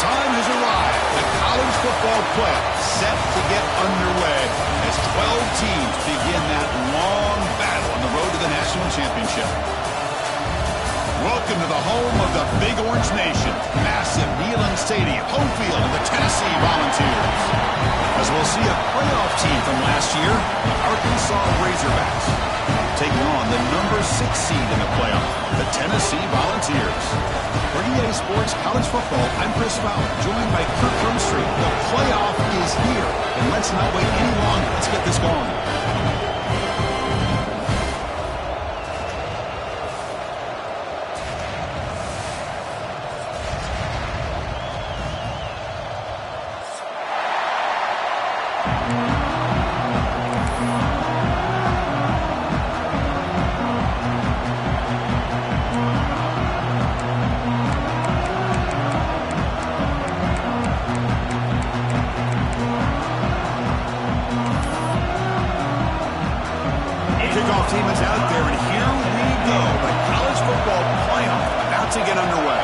time has arrived. The college football playoff set to get underway as 12 teams begin that long battle on the road to the national championship. Welcome to the home of the Big Orange Nation. Massive Neyland Stadium, home field of the Tennessee Volunteers. As we'll see a playoff team from last year, the Arkansas Razorbacks, taking on the number 6 seed in the playoff, the Tennessee Volunteers. For EA Sports College Football, I'm Chris Fowler, joined by Kirk Rumstreet. The playoff is here, and let's not wait any longer. Let's get this going. Kickoff team is out there, and here we go. The college football playoff about to get underway.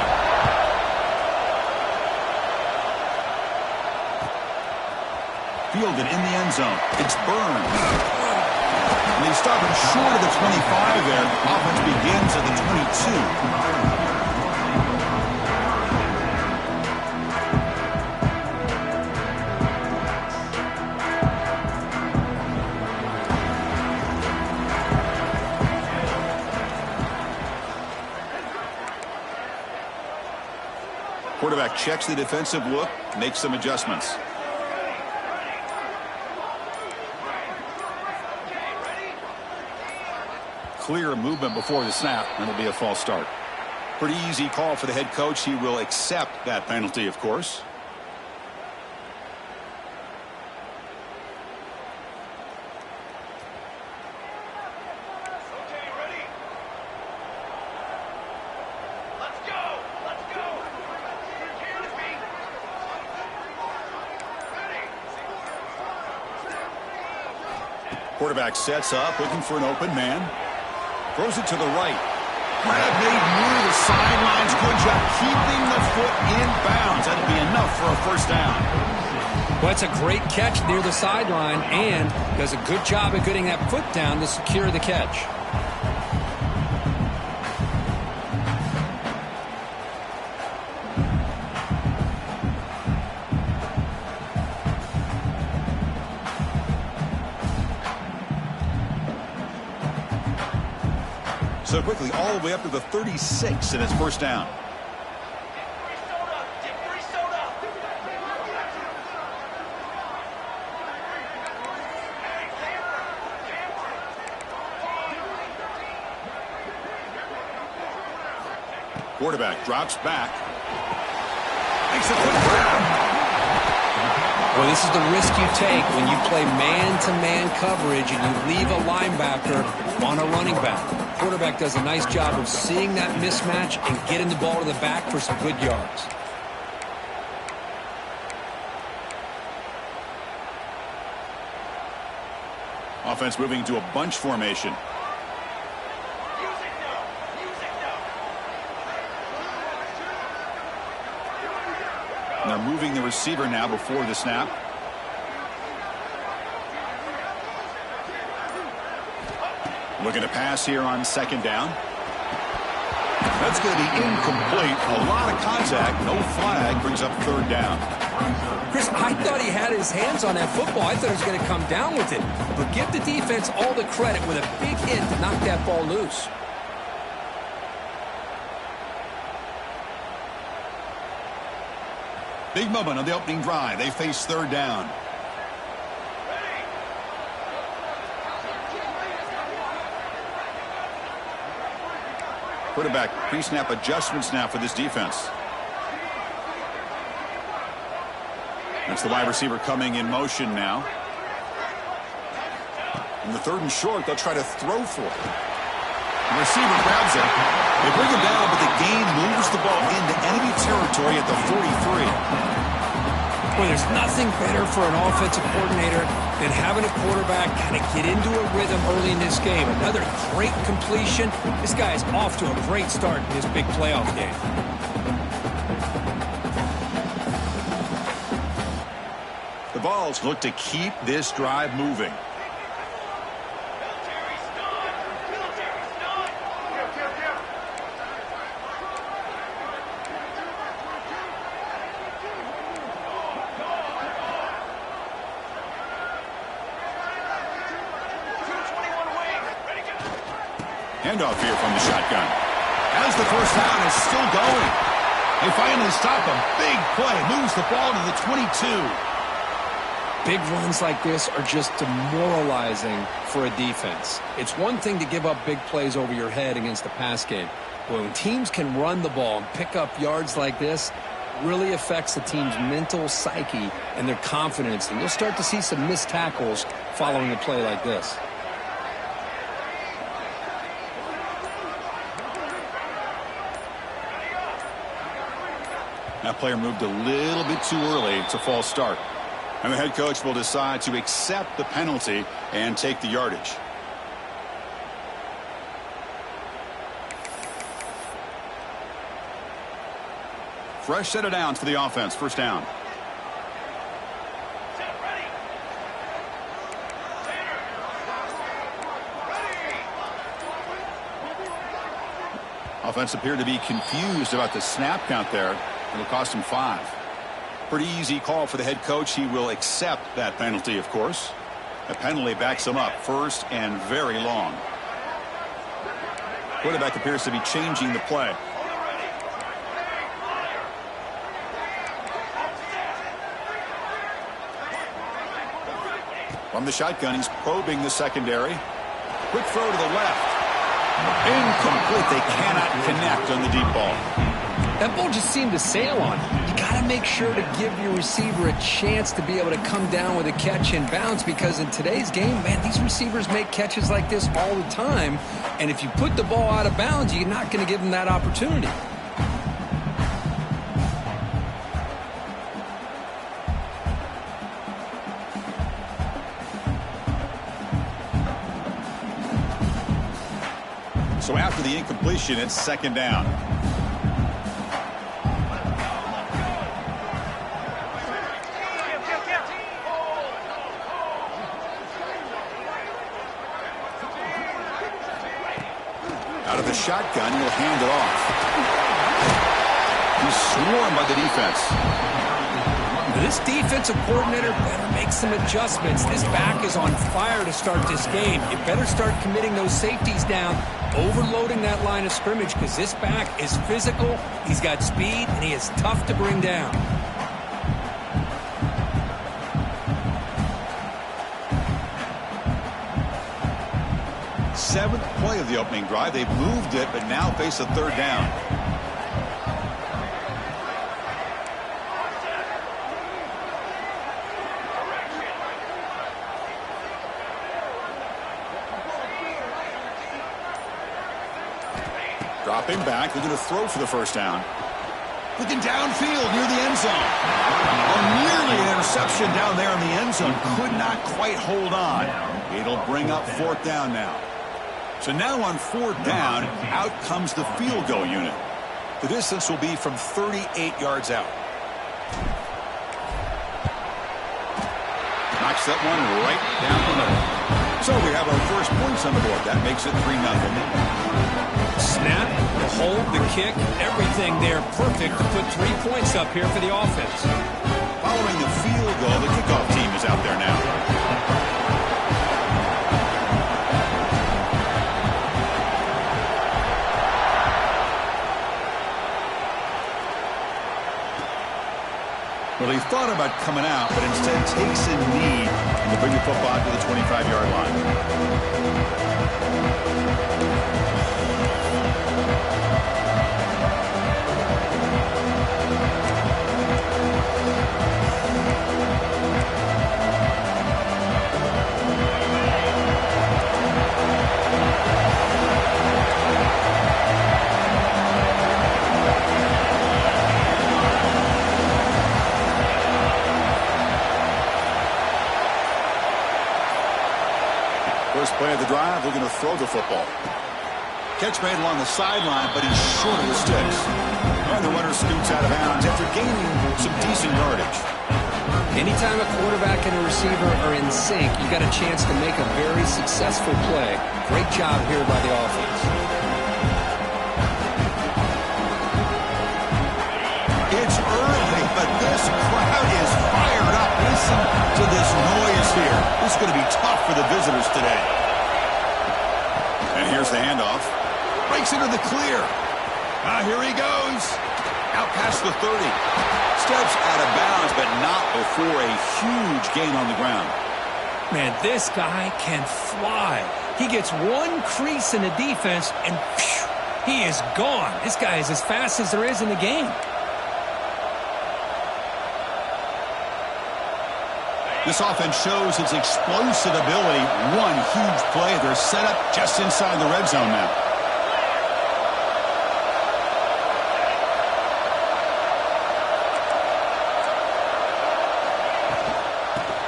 Fielded in the end zone. It's Burns. And they stop him short of the 25 there. Offense begins at the 22. Quarterback checks the defensive look, makes some adjustments. Clear movement before the snap, and it'll be a false start. Pretty easy call for the head coach. He will accept that penalty, of course. Quarterback sets up, looking for an open man. Throws it to the right. Grab made near the sidelines. Good job keeping the foot in bounds. That'll be enough for a first down. Well, it's a great catch near the sideline and does a good job of getting that foot down to secure the catch. So quickly, all the way up to the 36 in his first down. Quarterback drops back. Makes a quick grab. Well, this is the risk you take when you play man-to-man coverage and you leave a linebacker on a running back. Quarterback does a nice job of seeing that mismatch and getting the ball to the back for some good yards. Offense moving to a bunch formation. And they're moving the receiver now before the snap. Looking to pass here on second down. That's going to be incomplete. A lot of contact. No flag. Brings up third down. Chris, I thought he had his hands on that football. I thought he was going to come down with it. But give the defense all the credit with a big hit to knock that ball loose. Big moment on the opening drive. They face third down. Quarterback pre-snap adjustments now for this defense. That's the wide receiver coming in motion now. In the third and short, they'll try to throw for it. The receiver grabs it. They bring him down, but the gain moves the ball into enemy territory at the 43. Well, there's nothing better for an offensive coordinator than having a quarterback kind of get into a rhythm early in this game. Another great completion. This guy is off to a great start in this big playoff game. The Vols look to keep this drive moving. Handoff here from the shotgun. As the first down is still going. They finally stop him. Big play. Moves the ball to the 22. Big runs like this are just demoralizing for a defense. It's one thing to give up big plays over your head against the pass game. But when teams can run the ball and pick up yards like this, it really affects the team's mental psyche and their confidence. And you'll start to see some missed tackles following a play like this. That player moved a little bit too early. It's a false start. And the head coach will decide to accept the penalty and take the yardage. Fresh set of downs for the offense. First down. Offense appeared to be confused about the snap count there. It'll cost him 5. Pretty easy call for the head coach. He will accept that penalty, of course. The penalty backs him up. First and very long. Quarterback appears to be changing the play. From the shotgun, he's probing the secondary. Quick throw to the left. Incomplete. They cannot connect on the deep ball. That ball just seemed to sail on him. You got to make sure to give your receiver a chance to be able to come down with a catch and bounce, because in today's game, man, these receivers make catches like this all the time. And if you put the ball out of bounds, you're not going to give them that opportunity. So after the incompletion, it's second down. Out of the shotgun, he'll hand it off. He's swarmed by the defense. This defensive coordinator better make some adjustments. This back is on fire to start this game. You better start committing those safeties down, overloading that line of scrimmage, because this back is physical, he's got speed, and he is tough to bring down. Seventh play of the opening drive. They've moved it, but now face a third down. Dropping back. They're going to throw for the first down. Looking downfield near the end zone. Nearly an interception down there in the end zone. Could not quite hold on. It'll bring up fourth down now. So now on fourth down, out comes the field goal unit. The distance will be from 38 yards out. Knocks that one right down the middle. So we have our first points on the board. That makes it 3-0. Snap, the hold, the kick, everything there perfect to put 3 points up here for the offense. Following the field goal, the kickoff team is out there now. Well, he thought about coming out, but instead takes a knee and to bring the football to the 25-yard line. First play of the drive, they're going to throw the football. Catch made along the sideline, but he's short of the sticks. And the runner scoots out of bounds after gaining some decent yardage. Anytime a quarterback and a receiver are in sync, you got a chance to make a very successful play. Great job here by the offense. It's early, but this crowd is fired up. Listen to this noise here. This is going to be tough for the visitors today. And here's the handoff. Breaks into the clear. Here he goes. Out past the 30. Steps out of bounds, but not before a huge gain on the ground. Man, this guy can fly. He gets one crease in the defense, and phew, he is gone. This guy is as fast as there is in the game. This offense shows its explosive ability. One huge play. They're set up just inside the red zone now.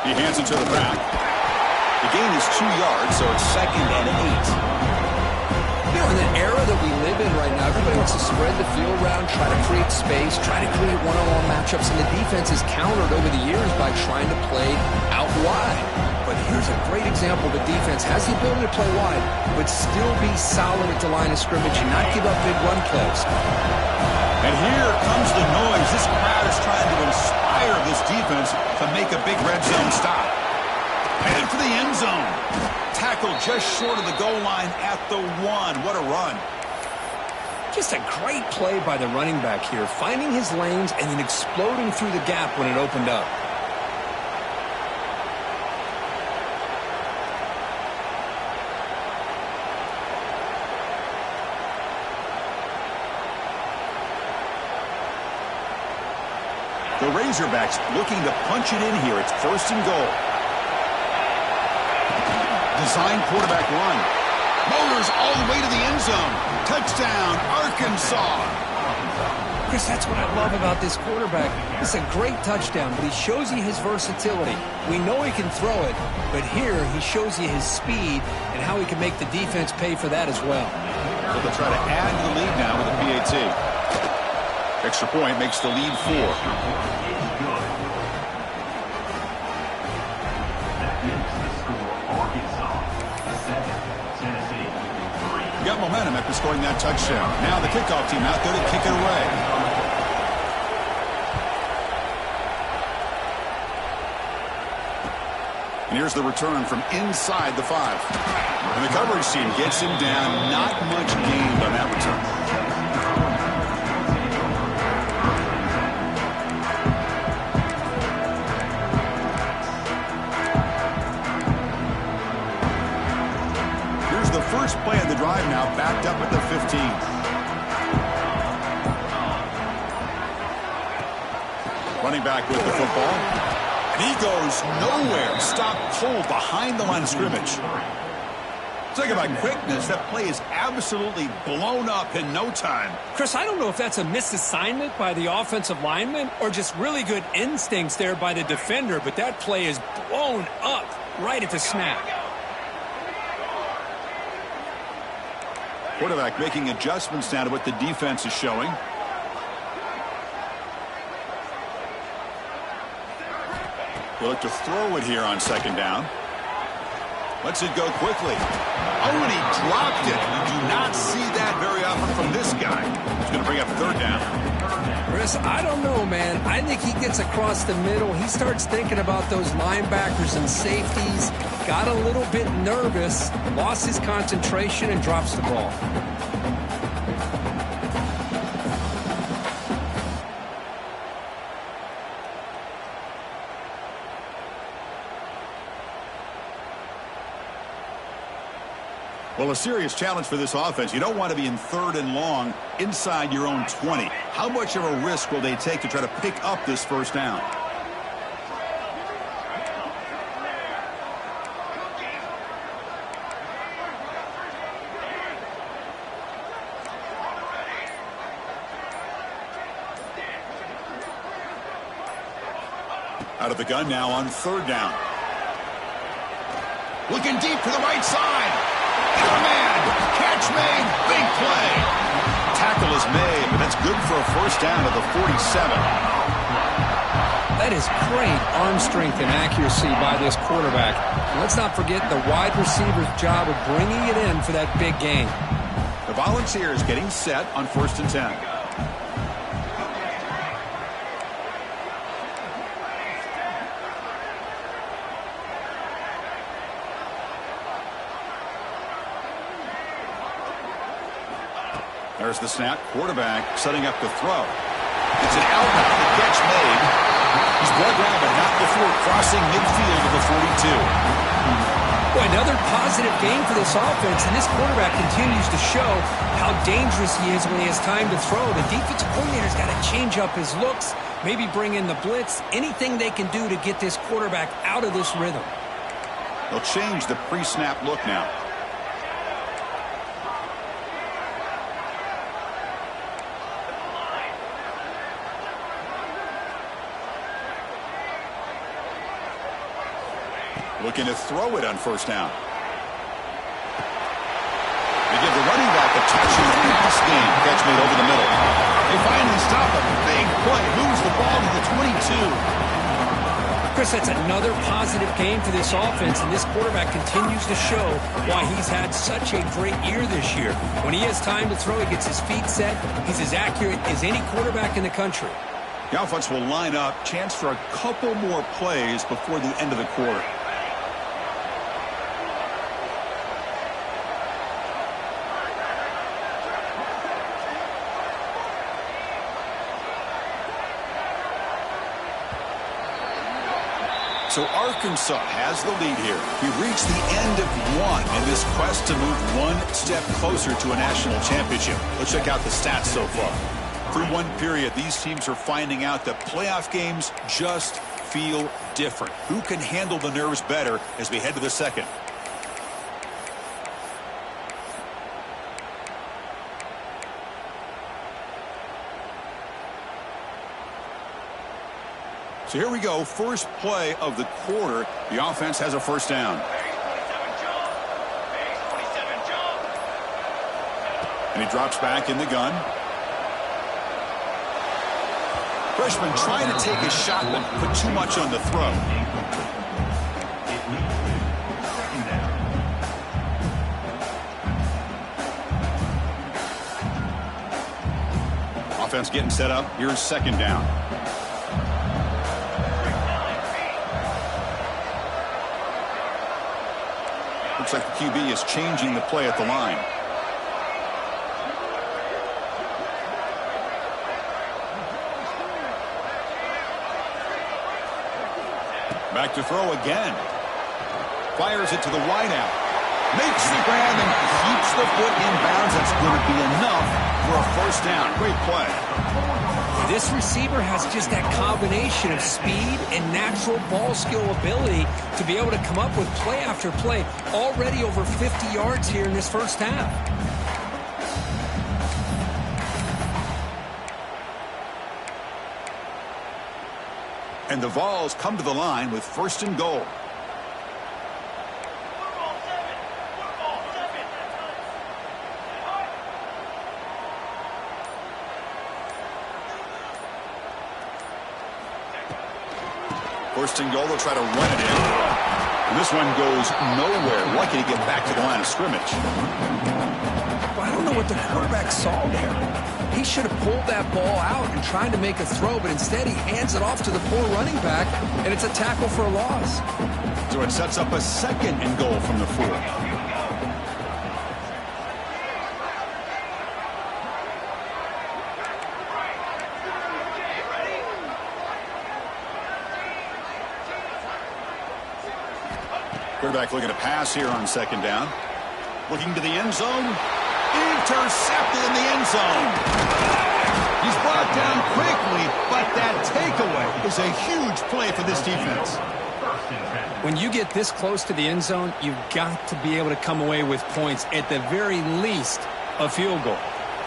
He hands it to the back. The gain is 2 yards, so it's 2nd and 8. You know, in the era that we live in right now, everybody wants to spread the field around, try to create space, try to create one-on-one matchups, and the defense is countered over the years by trying to play out wide. But here's a great example of a defense has the ability to play wide, but still be solid at the line of scrimmage and not give up big run plays. And here comes the noise. This crowd is trying to inspire this defense to make a big red zone stop. Headed for the end zone. Tackled just short of the goal line at the 1. What a run. Just a great play by the running back here, finding his lanes and then exploding through the gap when it opened up. The Razorbacks looking to punch it in here. It's 1st and goal. Design quarterback run. Motors all the way to the end zone. Touchdown, Arkansas. Chris, that's what I love about this quarterback. It's a great touchdown, but he shows you his versatility. We know he can throw it, but here he shows you his speed and how he can make the defense pay for that as well. So they'll try to add to the lead now with a PAT. Extra point makes the lead 4. Got momentum after scoring that touchdown. Now the kickoff team out there to kick it away. And here's the return from inside the 5. And the coverage team gets him down. Not much gained on that return. First play of the drive now, backed up at the 15. Running back with the football. And he goes nowhere. Stop cold behind the line of scrimmage. Talk about quickness. That play is absolutely blown up in no time. Chris, I don't know if that's a misassignment by the offensive lineman or just really good instincts there by the defender, but that play is blown up right at the snap. Quarterback making adjustments now to what the defense is showing. We'll look to throw it here on 2nd down. Lets it go quickly. Oh, and he dropped it. You do not see that very often from this guy. He's going to bring up 3rd down. Chris, I don't know, man. I think he gets across the middle. He starts thinking about those linebackers and safeties. Got a little bit nervous, lost his concentration, and drops the ball. Well, a serious challenge for this offense. You don't want to be in 3rd and long inside your own 20. How much of a risk will they take to try to pick up this 1st down? Out of the gun now on 3rd down. Looking deep to the right side. Man, catch made, big play. Tackle is made, but that's good for a 1st down at the 47. That is great arm strength and accuracy by this quarterback. And let's not forget the wide receiver's job of bringing it in for that big game. The Volunteers getting set on 1st and 10. There's the snap. Quarterback setting up the throw. It's an out-route. The catch made. He's brought down, but not before crossing midfield of the 42. Boy, another positive game for this offense, and this quarterback continues to show how dangerous he is when he has time to throw. The defensive coordinator's got to change up his looks, maybe bring in the blitz, anything they can do to get this quarterback out of this rhythm. They'll change the pre-snap look now. Looking to throw it on 1st down. They give the running back a touch in the pass game. Catch made over the middle. They finally stop him. Big play. Moves the ball to the 22. Chris, that's another positive game for this offense, and this quarterback continues to show why he's had such a great year this year. When he has time to throw, he gets his feet set. He's as accurate as any quarterback in the country. The offense will line up. Chance for a couple more plays before the end of the quarter. So Arkansas has the lead here. We've reached the end of one in this quest to move one step closer to a national championship. Let's check out the stats so far. Through one period, these teams are finding out that playoff games just feel different. Who can handle the nerves better as we head to the second? So here we go, first play of the quarter. The offense has a 1st down. And he drops back in the gun. Freshman trying to take a shot, but put too much on the throw. Offense getting set up. Here's 2nd down. Looks like the QB is changing the play at the line. Back to throw again. Fires it to the wideout. Makes the grab and keeps the foot in bounds. That's going to be enough for a 1st down. Great play. This receiver has just that combination of speed and natural ball skill ability to be able to come up with play after play. Already over 50 yards here in this 1st half. And the Vols come to the line with 1st and goal. First and goal, they'll try to run it in. And this one goes nowhere. Lucky to get back to the line of scrimmage. Well, I don't know what the quarterback saw there. He should have pulled that ball out and tried to make a throw, but instead he hands it off to the poor running back, and it's a tackle for a loss. So it sets up a 2nd and goal from the 4. Quarterback looking to pass here on 2nd down. Looking to the end zone. Intercepted in the end zone. He's brought down quickly, but that takeaway is a huge play for this defense. When you get this close to the end zone, you've got to be able to come away with points, at the very least a field goal.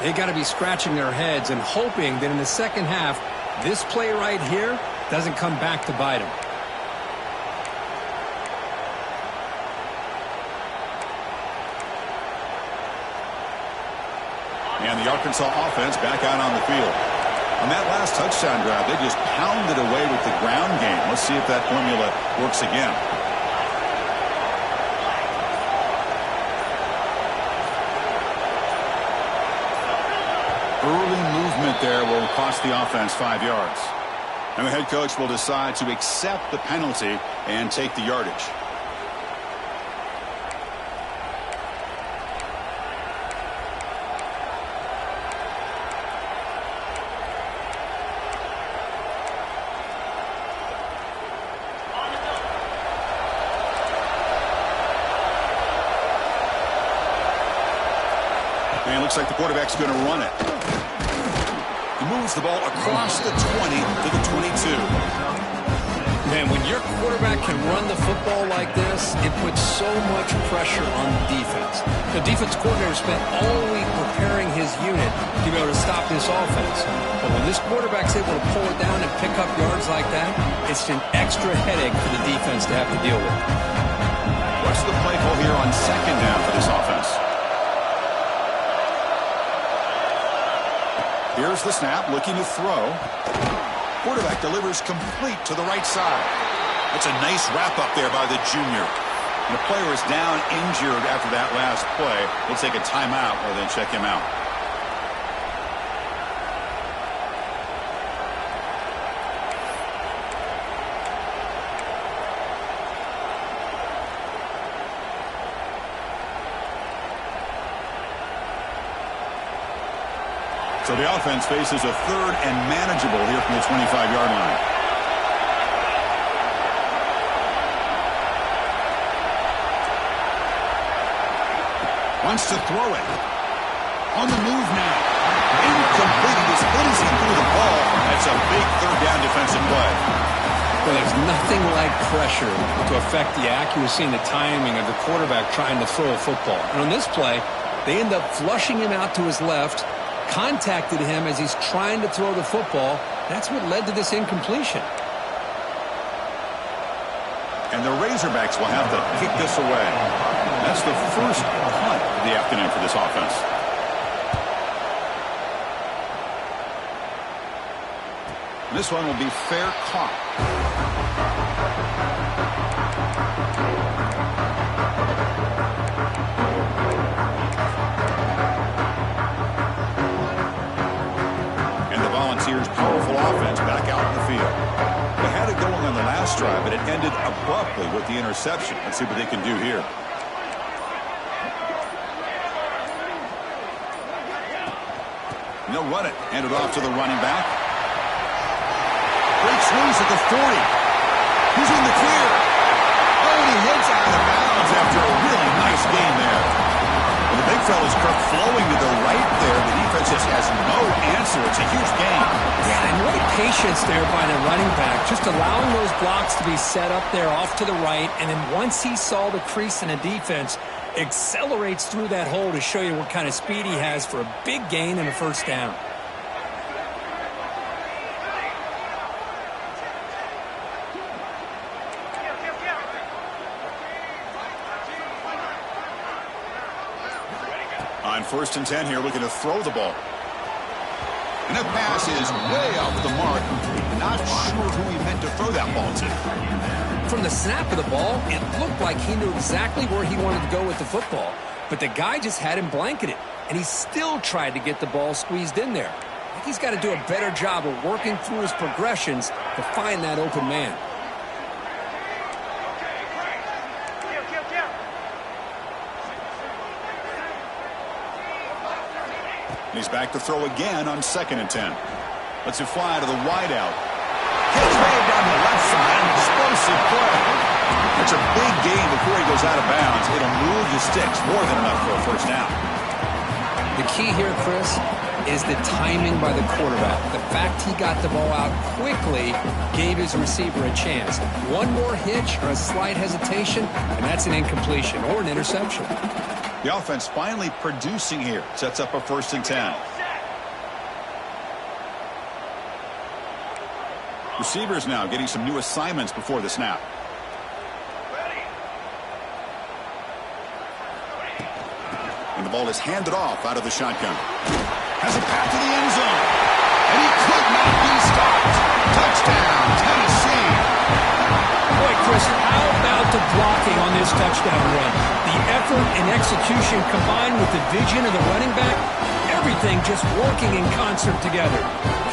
They got to be scratching their heads and hoping that in the second half, this play right here doesn't come back to bite them. And the Arkansas offense back out on the field. On that last touchdown drive, they just pounded away with the ground game. Let's see if that formula works again. Early movement there will cost the offense 5 yards. And the head coach will decide to accept the penalty and take the yardage. And it looks like the quarterback's going to run it. He moves the ball across the 20 to the 22. Man, when your quarterback can run the football like this, it puts so much pressure on the defense. The defense coordinator spent all week preparing his unit to be able to stop this offense. But when this quarterback's able to pull it down and pick up yards like that, it's an extra headache for the defense to have to deal with. What's the play call here on second down for this offense? Here's the snap, looking to throw. Quarterback delivers complete to the right side. That's a nice wrap-up there by the junior. And the player is down injured after that last play. We'll take a timeout or then check him out. So the offense faces a third and manageable here from the 25-yard line. Wants to throw it. On the move now. Incomplete. He just easy through the ball. That's a big third down defensive play. Well, there's nothing like pressure to affect the accuracy and the timing of the quarterback trying to throw a football. And on this play, they end up flushing him out to his left, contacted him as he's trying to throw the football. That's what led to this incompletion. And the Razorbacks will have to kick this away. That's the first punt of the afternoon for this offense. And this one will be fair caught. Powerful offense back out in the field. They had it going on the last drive, but it ended abruptly with the interception. Let's see what they can do here. And they'll run it. Hand it off to the running back. Breaks loose at the 40. He's in the clear. Oh, and he heads out of bounds after a really nice game there. Well, the big fella's flowing to the right there. The defense just has no answer. It's a huge game. Yeah, and what a patience there by the running back, just allowing those blocks to be set up there off to the right, and then once he saw the crease in the defense, accelerates through that hole to show you what kind of speed he has for a big gain and a first down. On 1st and 10 here, looking to throw the ball. And that pass is way off the mark. Not sure who he meant to throw that ball to. From the snap of the ball, it looked like he knew exactly where he wanted to go with the football. But the guy just had him blanketed, and he still tried to get the ball squeezed in there. I think he's got to do a better job of working through his progressions to find that open man. He's back to throw again on 2nd and 10. Lets it fly to the wideout. Hits way down the left side. Explosive play. That's a big gain before he goes out of bounds. It'll move the sticks. More than enough for a first down. The key here, Chris, is the timing by the quarterback. The fact he got the ball out quickly gave his receiver a chance. One more hitch or a slight hesitation, and that's an incompletion or an interception. The offense finally producing here. Sets up a 1st and 10. Receivers now getting some new assignments before the snap. And the ball is handed off out of the shotgun. Has a path to the end zone. And he could not How about the blocking on this touchdown run? The effort and execution combined with the vision of the running back, everything just working in concert together.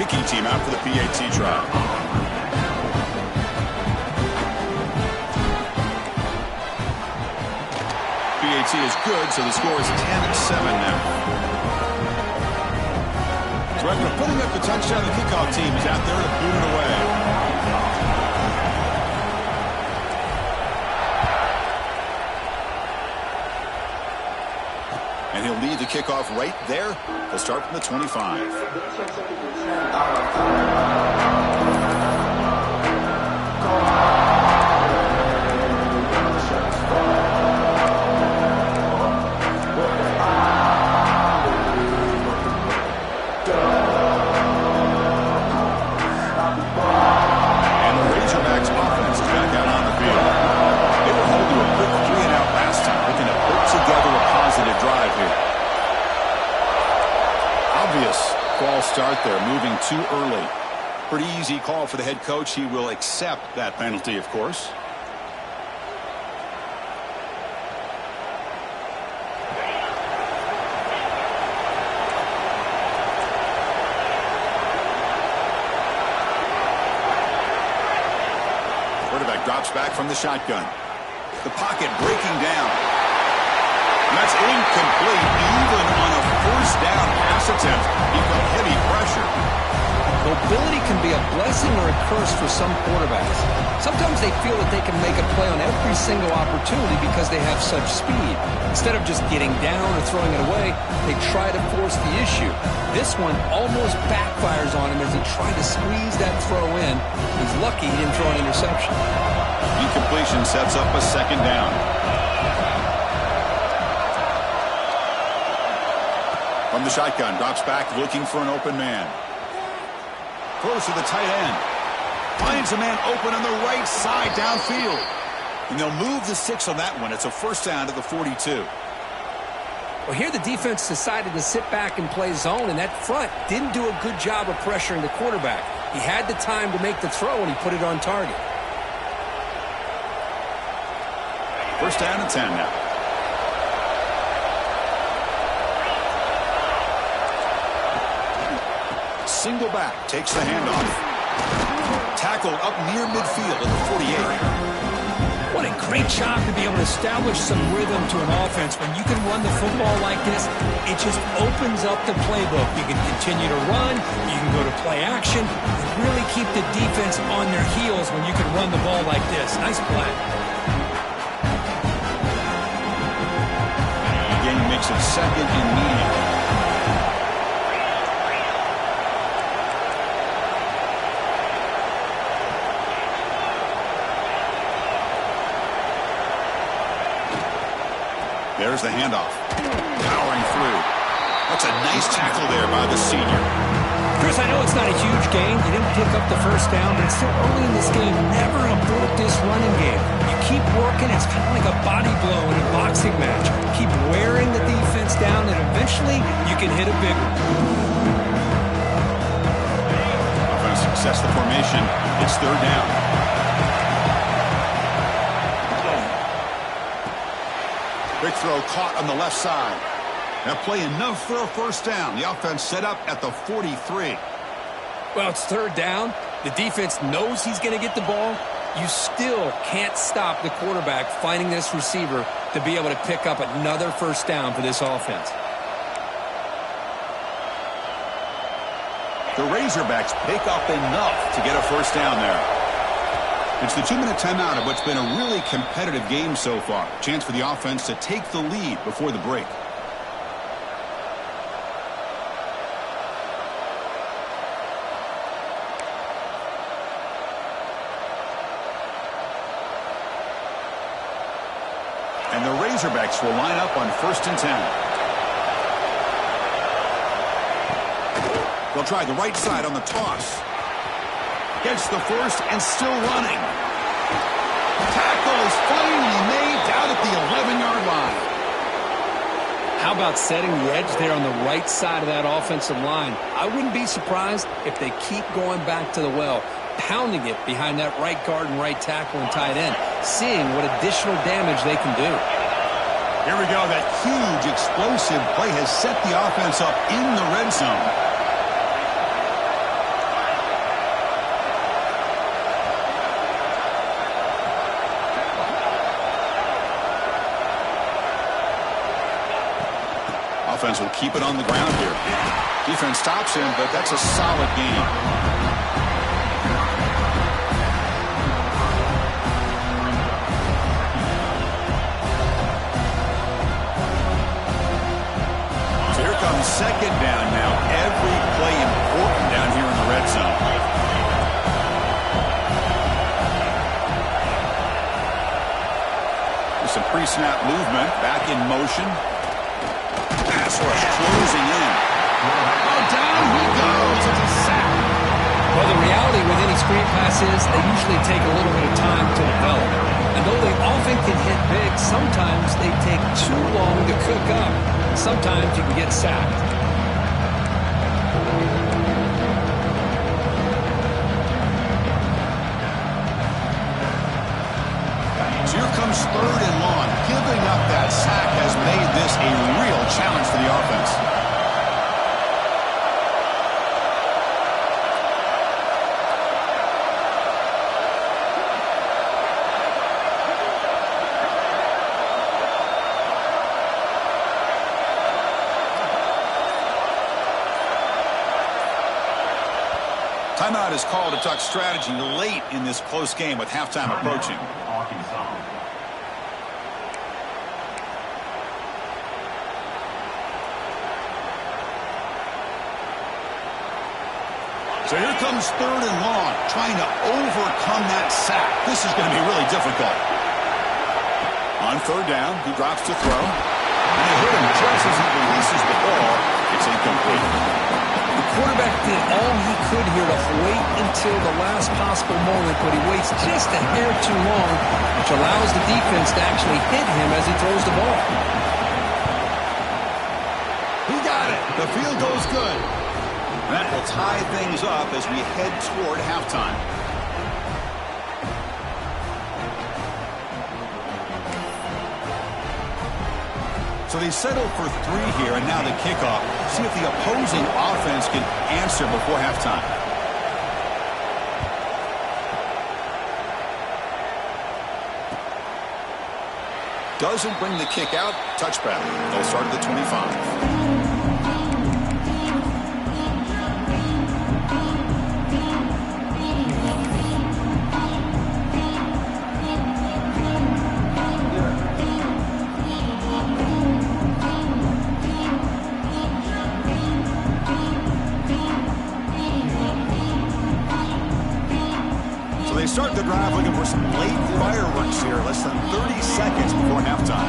Kicking team out for the PAT try. PAT is good, so the score is 10-7 now. So after putting up the touchdown, the kickoff team is out there to boot it away. And he'll lead the kickoff right there. He'll start from the 25. And the Razorbacks offense is back out on the field. They were holding a quick 3-and-out last time, looking to put together a positive drive here. Obvious false start there, moving too early. Pretty easy call for the head coach. He will accept that penalty, of course. Quarterback drops back from the shotgun. The pocket breaking down. And that's incomplete, even on a first down pass attempt. He felt heavy pressure. Mobility can be a blessing or a curse for some quarterbacks. Sometimes they feel that they can make a play on every single opportunity because they have such speed. Instead of just getting down or throwing it away, they try to force the issue. This one almost backfires on him as he tried to squeeze that throw in. He's lucky he didn't throw an interception. Incompletion sets up a second down. From the shotgun, drops back looking for an open man. Throws to the tight end. Finds a man open on the right side downfield. And they'll move the 6 on that one. It's a first down to the 42. Well, here the defense decided to sit back and play zone, and that front didn't do a good job of pressuring the quarterback. He had the time to make the throw, and he put it on target. First down and 10 now. Single back, takes the handoff. Tackled up near midfield at the 48. What a great job to be able to establish some rhythm to an offense. When you can run the football like this, it just opens up the playbook. You can continue to run, you can go to play action, and really keep the defense on their heels when you can run the ball like this. Nice play. Again, makes it second and medium. There's the handoff. Powering through. That's a nice tackle there by the senior. Chris, I know it's not a huge gain. You didn't pick up the first down, but it's still early in this game. Never abort this running game. You keep working. It's kind of like a body blow in a boxing match. Keep wearing the defense down, and eventually you can hit a big one. Offense success the formation. It's third down. Quick throw caught on the left side. That play enough for a first down. The offense set up at the 43. Well, it's third down. The defense knows he's going to get the ball. You still can't stop the quarterback finding this receiver to be able to pick up another first down for this offense. The Razorbacks pick up enough to get a first down there. It's the 2-minute timeout of what's been a really competitive game so far. Chance for the offense to take the lead before the break. And the Razorbacks will line up on 1st and 10. They'll try the right side on the toss. Gets the first and still running. Tackle is finally made down at the 11-yard line. How about setting the edge there on the right side of that offensive line? I wouldn't be surprised if they keep going back to the well, pounding it behind that right guard and right tackle and tight end. seeing what additional damage they can do. Here we go. That huge explosive play has set the offense up in the red zone. Offense will keep it on the ground here. Defense stops him, but that's a solid gain. So here comes second down now. Every play important down here in the red zone. With some pre-snap movement, back in motion. Pass rush closing in. Oh, down he goes. It's a sack. Well, the reality with any screen pass is they usually take a little bit of time to develop. And though they often can hit big, sometimes they take too long to cook up. Sometimes you can get sacked. So here comes third and long. Giving up that sack has made this a real challenge for the offense. Timeout is called to talk strategy late in this close game with halftime approaching. So here comes third and long, trying to overcome that sack. This is going to be really difficult. On third down, he drops to throw. And they hit him just as he releases the ball. It's incomplete. The quarterback did all he could here to wait until the last possible moment, but he waits just a hair too long, which allows the defense to actually hit him as he throws the ball. He got it. The field goes good. That will tie things up as we head toward halftime. So they settle for 3 here, and now the kickoff. See if the opposing offense can answer before halftime. Doesn't bring the kick out. Touchback. They'll start at the 25. They start the drive looking for some late fireworks here, less than 30 seconds before halftime.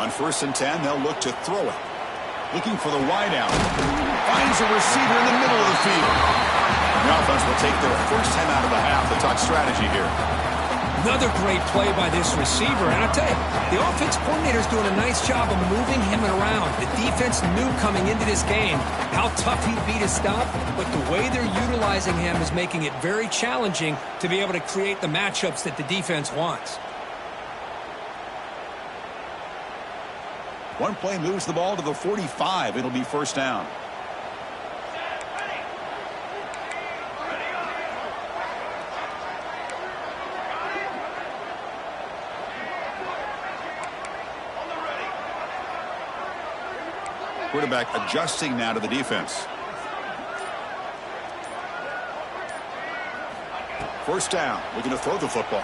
On 1st and 10, they'll look to throw it. Looking for the wide out. Finds a receiver in the middle of the field. The offense will take their first 10 out of the half to talk strategy here. Another great play by this receiver. And I'll tell you, the offense coordinator's doing a nice job of moving him around. The defense knew coming into this game how tough he'd be to stop, but the way they're utilizing him is making it very challenging to be able to create the matchups that the defense wants. One play moves the ball to the 45. It'll be first down. Quarterback adjusting now to the defense. First down, looking to throw the football.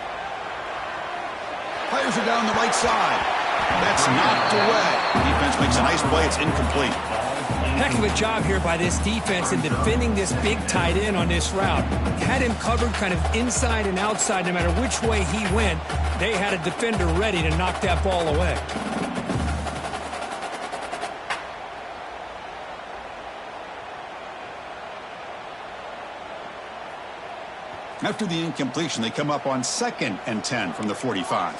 Fires it down the right side. That's knocked away. Defense makes a nice play. It's incomplete. Heck of a job here by this defense in defending this big tight end on this route. Had him covered kind of inside and outside no matter which way he went. They had a defender ready to knock that ball away. After the incompletion, they come up on 2nd and 10 from the 45.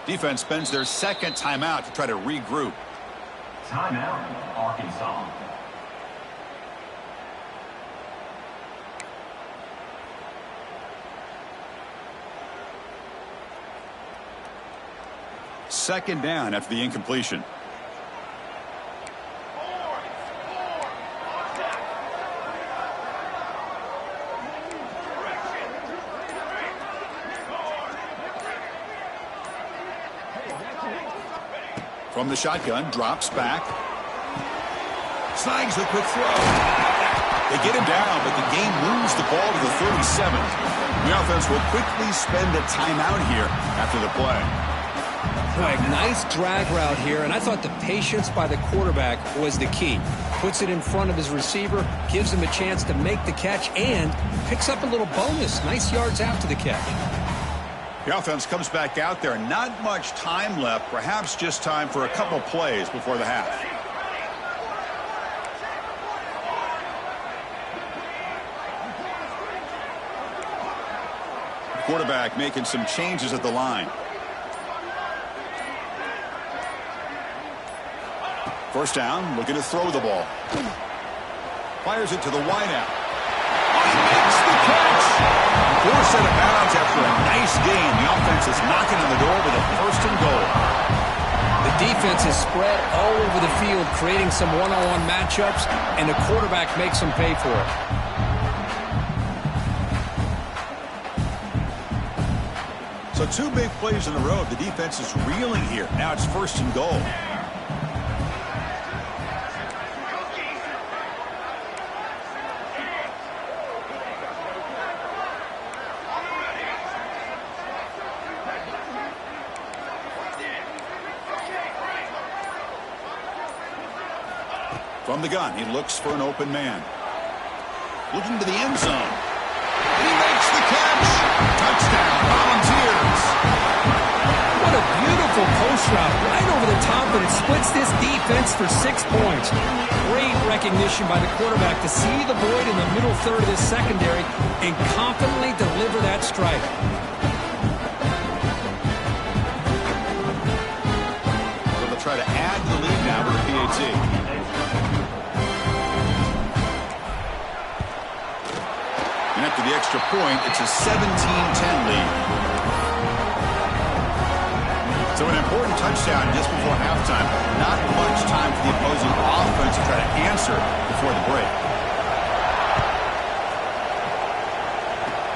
Defense spends their second timeout to try to regroup. Timeout, Arkansas. Second down after the incompletion. From the shotgun, drops back. Snags the quick throw. They get him down, but the game moves the ball to the 37. The offense will quickly spend a timeout here after the play. Boy, nice drag route here, and I thought the patience by the quarterback was the key. Puts it in front of his receiver, gives him a chance to make the catch, and picks up a little bonus. Nice yards after the catch. The offense comes back out there. Not much time left. Perhaps just time for a couple plays before the half. The quarterback making some changes at the line. First down, looking to throw the ball. Fires it to the wideout. He makes the catch. Forced out of bounds after a nice gain. The offense is knocking on the door with a first and goal. The defense is spread all over the field, creating some one-on-one matchups, and the quarterback makes them pay for it. So 2 big plays in a row. The defense is reeling here. Now it's first and goal. From the gun, he looks for an open man. Looking to the end zone. He makes the catch. Touchdown, Volunteers. What a beautiful post route right over the top, and it splits this defense for 6 points. Great recognition by the quarterback to see the void in the middle third of this secondary and confidently deliver that strike. So they'll try to add to the lead now with the PAT. And after the extra point, it's a 17-10 lead. So an important touchdown just before halftime. Not much time for the opposing offense to try to answer before the break.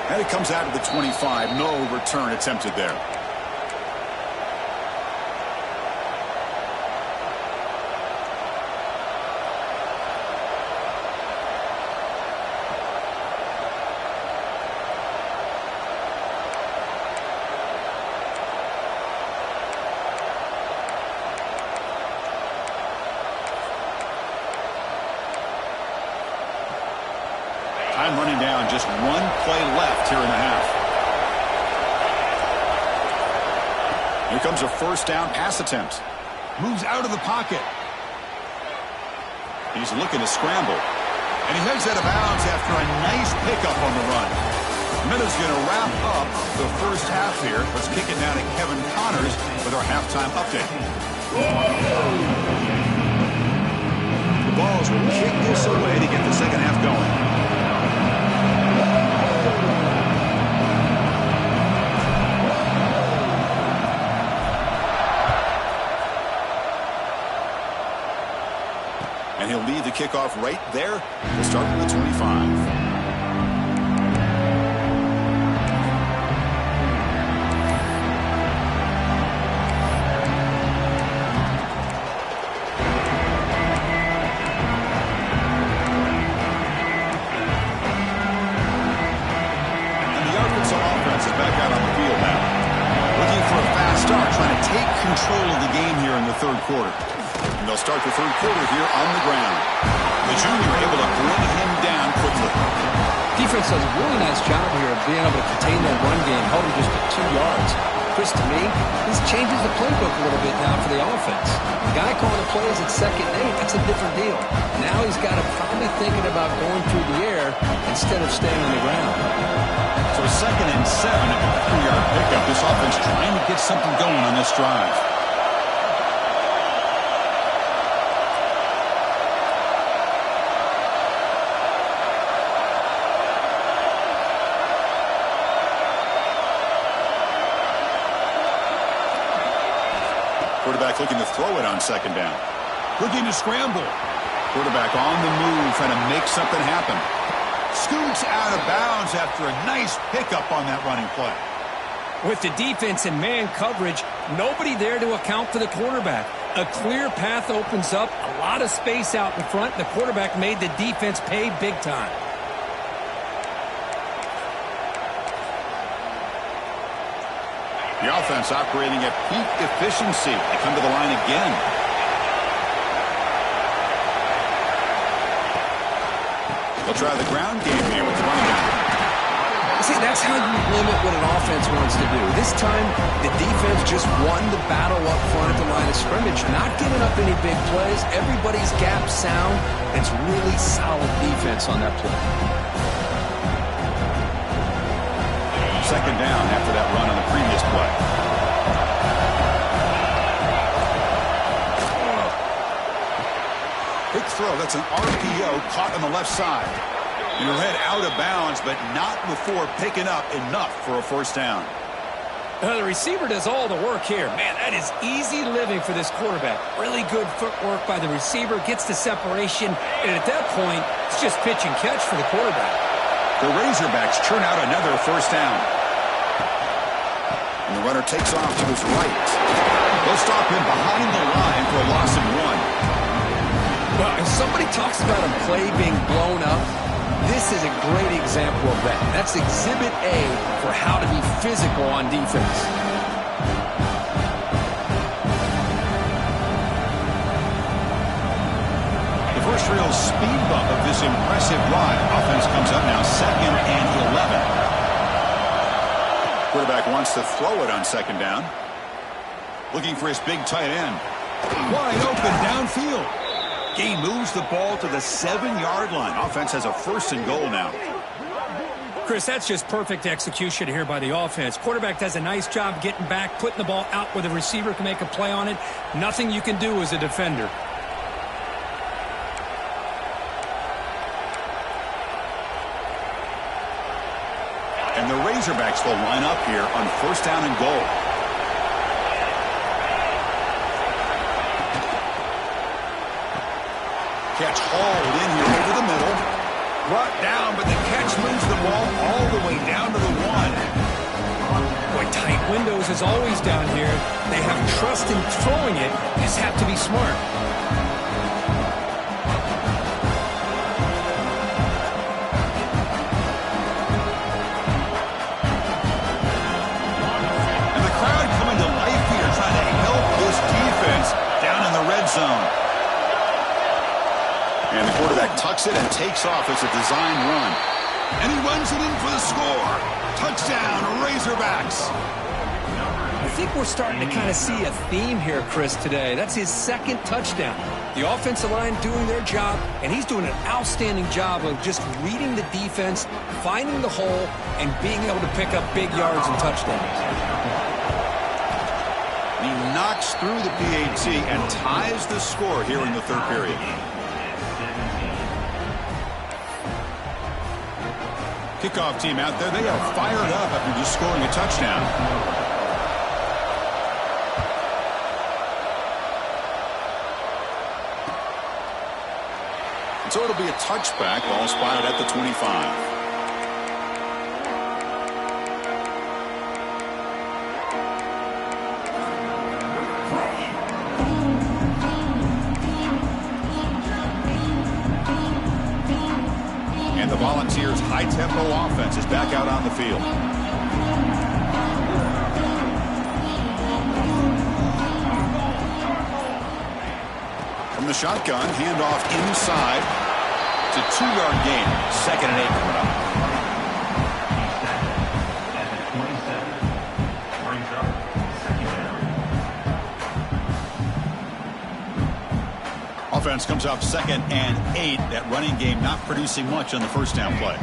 And it comes out of the 25. No return attempted there. Time running down, just 1 play left here in the half. Here comes a first down pass attempt. Moves out of the pocket. He's looking to scramble. And he heads out of bounds after a nice pickup on the run. Minutes going to wrap up the first half here. Let's kick it down to Kevin Connors with our halftime update. The Balls will kick this away to get the second half going. And he'll lead the kickoff right there. We'll start from the 25. Control of the game here in the third quarter. And they'll start the third quarter here on the ground. The junior able to bring him down quickly. Defense does a really nice job here of being able to contain that run game, held him just 2 yards. Chris, to me, this changes the playbook a little bit now for the offense. The guy calling the plays at 2nd and 8, that's a different deal. Now he's got to probably thinking about going through the air instead of staying on the ground. So 2nd and 7 at the 3-yard pickup. This offense trying to get something going on this drive. Quarterback looking to throw it on 2nd down. Looking to scramble. Quarterback on the move, trying to make something happen. Scoots out of bounds after a nice pickup on that running play. With the defense in man coverage, nobody there to account for the quarterback. A clear path opens up, a lot of space out in front. The quarterback made the defense pay big time. The offense operating at peak efficiency. They come to the line again. They'll try the ground game here with the running back. See, that's how you limit what an offense wants to do. This time, the defense just won the battle up front at the line of scrimmage, not giving up any big plays. Everybody's gap sound. It's really solid defense on that play. 2nd down after that run on the previous play. Big throw. That's an RPO caught on the left side. And he'll head out of bounds, but not before picking up enough for a 1st down. The receiver does all the work here. Man, that is easy living for this quarterback. Really good footwork by the receiver, gets the separation, and at that point, it's just pitch and catch for the quarterback. The Razorbacks churn out another 1st down. And the runner takes off to his right. They'll stop him behind the line for a loss of 1. Well, if somebody talks about a play being blown up, this is a great example of that. That's Exhibit A for how to be physical on defense. The first real speed bump of this impressive drive. Offense comes up now 2nd and 11. Quarterback wants to throw it on 2nd down. Looking for his big tight end. Wide open downfield. He moves the ball to the 7-yard line. Offense has a 1st and goal now. Chris, that's just perfect execution here by the offense. Quarterback does a nice job getting back, putting the ball out where the receiver can make a play on it. Nothing you can do as a defender. And the Razorbacks will line up here on 1st down and goal. Catch hauled in here over the middle. Brought down, but the catch moves the ball all the way down to the 1. Boy, tight windows is always down here. They have trust in throwing it. Just have to be smart. And the crowd coming to life here, trying to help this defense down in the red zone. And the quarterback tucks it and takes off as a design run. And he runs it in for the score. Touchdown, Razorbacks. I think we're starting to kind of see a theme here, Chris, today. That's his 2nd touchdown. The offensive line doing their job, and he's doing an outstanding job of just reading the defense, finding the hole, and being able to pick up big yards and touchdowns. He knocks through the PAT and ties the score here in the 3rd period. Kickoff team out there, they are fired up after just scoring a touchdown. And so it'll be a touchback, ball spotted at the 25. The Volunteers' high-tempo offense is back out on the field. From the shotgun, handoff inside to 2-yard gain. 2nd and 8 coming up. At the 27, brings up Offense comes up 2nd and 8. That running game not producing much on the first down play.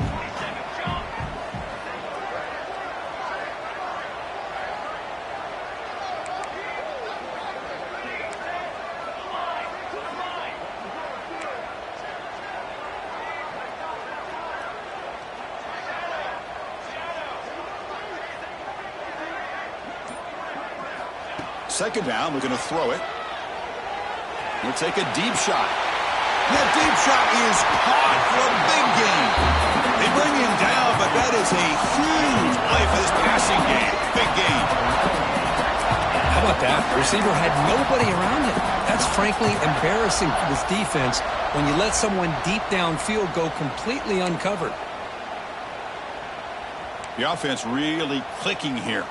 Second down, we're going to throw it. We'll take a deep shot. That deep shot is caught for a big gain. They bring him down, but that is a huge play for this passing game. Big gain. How about that? The receiver had nobody around him. That's frankly embarrassing for this defense when you let someone deep downfield go completely uncovered. The offense really clicking here.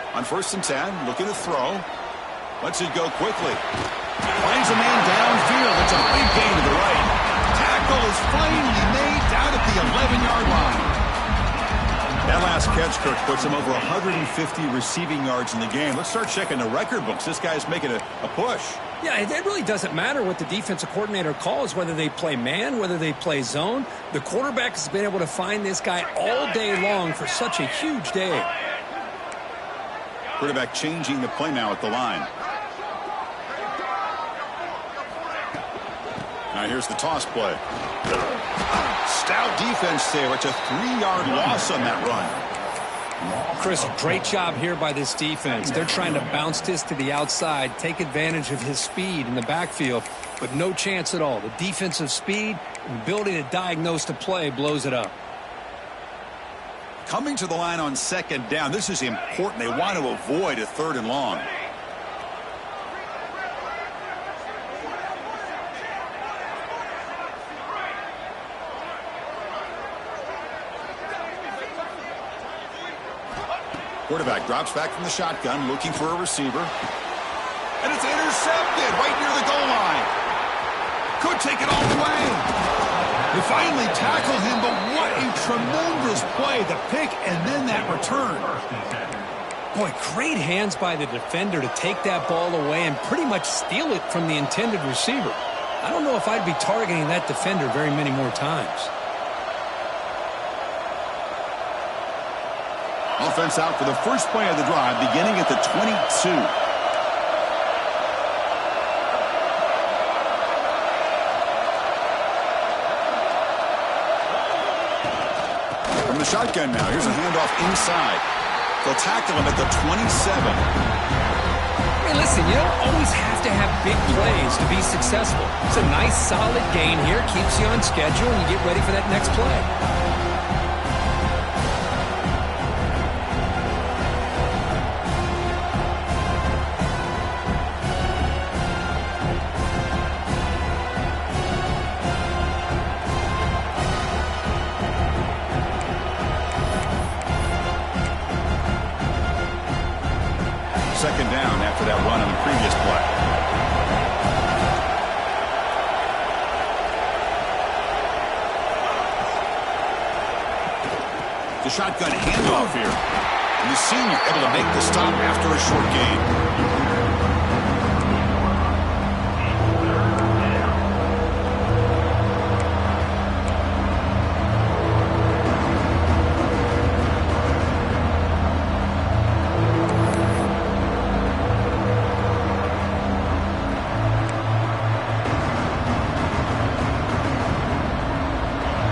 On 1st and 10, looking to throw. Lets it go quickly. Finds a man downfield. It's a big gain to the right. Tackle is finally made down at the 11-yard line. That last catch, Kirk, puts him over 150 receiving yards in the game. Let's start checking the record books. This guy's making a push. Yeah, it really doesn't matter what the defensive coordinator calls, whether they play man, whether they play zone. The quarterback has been able to find this guy all day long for such a huge day. Quarterback changing the play now at the line. Now here's the toss play. Stout defense there. It's a 3-yard loss on that run. Chris, great job here by this defense. They're trying to bounce this to the outside, take advantage of his speed in the backfield, but no chance at all. The defensive speed and ability to diagnose the play blows it up. Coming to the line on 2nd down. This is important. They want to avoid a 3rd and long. Quarterback drops back from the shotgun, looking for a receiver. And it's intercepted right near the goal line. Could take it all the way. They finally tackle him, but what a tremendous play. The pick and then that return. Boy, great hands by the defender to take that ball away and pretty much steal it from the intended receiver. I don't know if I'd be targeting that defender very many more times. Offense out for the first play of the drive, beginning at the 22. From the shotgun now, here's a handoff inside. They'll tackle him at the 27. Hey, listen, you don't always have to have big plays to be successful. It's a nice, solid gain here, keeps you on schedule, and you get ready for that next play. Second down after that run on the previous play. The shotgun handoff here. And the senior able to make the stop after a short gain.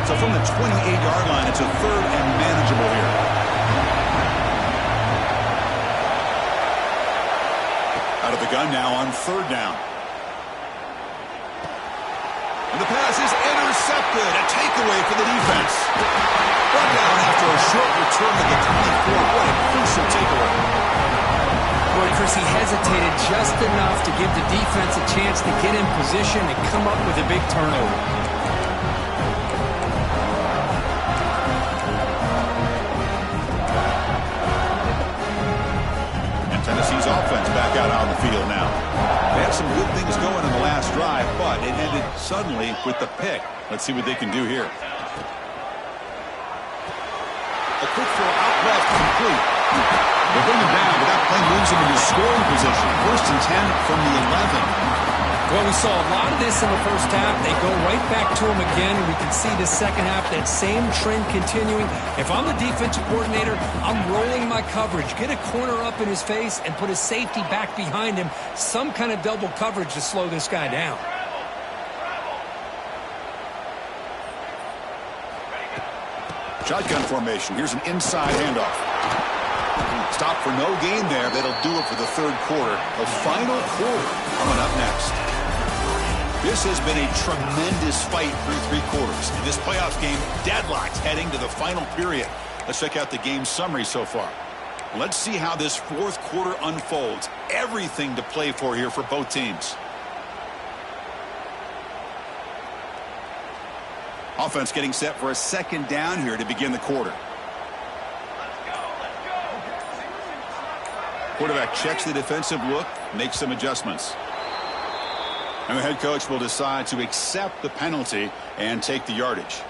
So from the 28-yard line, it's a 3rd and manageable here. Out of the gun now on 3rd down. And the pass is intercepted. A takeaway for the defense. Brought down after a short return to the 24. What a crucial takeaway. Boy, Chris, he hesitated just enough to give the defense a chance to get in position and come up with a big turnover. Offense back out on the field now. They have some some good things going in the last drive, but it ended suddenly with the pick. Let's see what they can do here. A quick throw out left, complete. They'll bring him down, but that play moves him into scoring position. 1st and 10 from the 11. Well, we saw a lot of this in the first half. They go right back to him again, and we can see the second half, that same trend continuing. If I'm the defensive coordinator, I'm rolling my coverage. Get a corner up in his face and put a safety back behind him. Some kind of double coverage to slow this guy down. Shotgun formation. Here's an inside handoff. Stop for no gain there. That'll do it for the 3rd quarter. The final quarter coming up next. This has been a tremendous fight through 3 quarters. In this playoff game, deadlocked heading to the final period. Let's check out the game summary so far. Let's see how this 4th quarter unfolds. Everything to play for here for both teams. Offense getting set for a 2nd down here to begin the quarter. Quarterback checks the defensive look, makes some adjustments. And the head coach will decide to accept the penalty and take the yardage.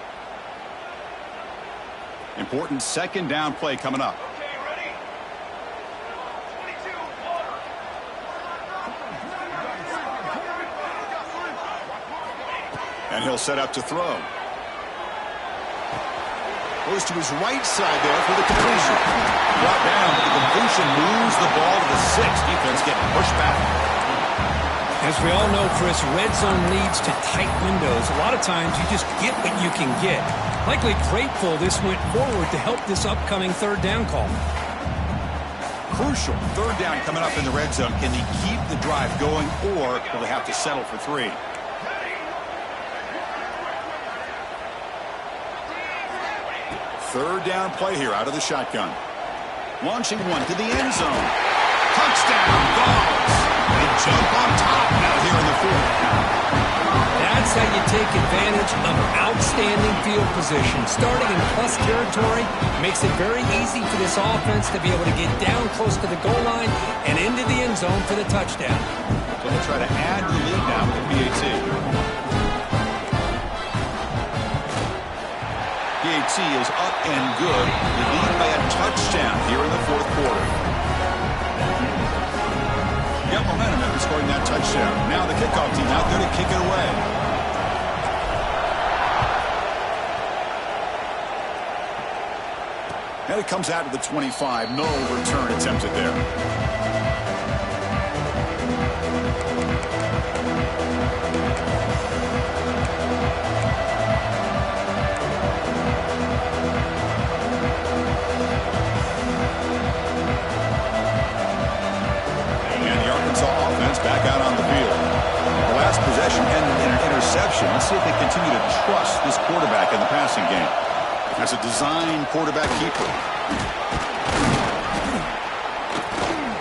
Important 2nd down play coming up. And he'll set up to throw. Goes to his right side there for the completion. Brought down, but the completion moves the ball to the 6. Defense getting pushed back. As we all know, Chris, red zone leads to tight windows. A lot of times you just get what you can get. Likely grateful this went forward to help this upcoming 3rd down call. Crucial 3rd down coming up in the red zone. Can they keep the drive going, or will they have to settle for 3? Third down play here out of the shotgun. Launching one to the end zone. Touchdown, Dogs. They jump on top now here in the 4th. That's how you take advantage of outstanding field position. Starting in plus territory makes it very easy for this offense to be able to get down close to the goal line and into the end zone for the touchdown. So they'll try to add to the lead now with the PAT. PAT is up and good. They lead by a touchdown here in the 4th quarter. Got momentum after scoring that touchdown. Now the kickoff team out there to kick it away. And it comes out to the 25. No return attempted there. Back out on the field. The last possession ended in an interception. Let's see if they continue to trust this quarterback in the passing game. As a design quarterback keeper.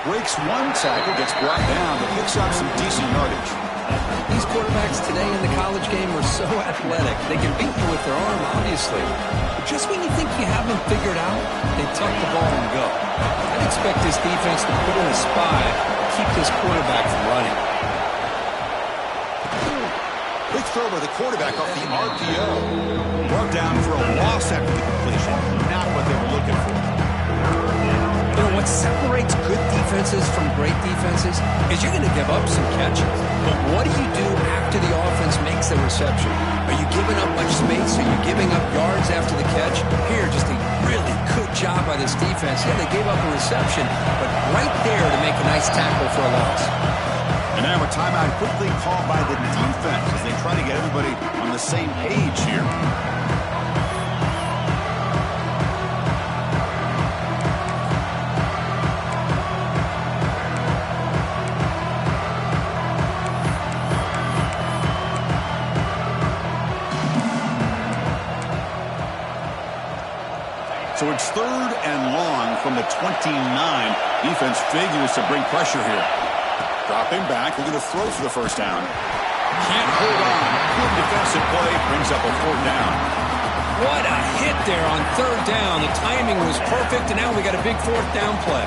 Breaks one tackle, gets brought down, but picks up some decent yardage. These quarterbacks today in the college game are so athletic. They can beat you with their arm, obviously. But just when you think you have them figured out, they tuck the ball and go. I'd expect this defense to put in a spy, keep this quarterback from running. Quick throw by the quarterback off the RPO. Brought down for a loss after the completion. Not what they were looking for. You know, what separates good defenses from great defenses is you're going to give up some catches. But what do you do after the offense makes the reception? Are you giving up much space? Are you giving up yards after the catch? Here, just a really good job by this defense. Yeah, they gave up a reception, but right there to make a nice tackle for a loss. And now a timeout quickly called by the defense as they try to get everybody on the same page here. So it's 3rd and long from the 29. Defense figures to bring pressure here. Dropping back, looking to throw for the 1st down. Can't hold on. Good defensive play, brings up a 4th down. What a hit there on 3rd down. The timing was perfect, and now we got a big 4th down play.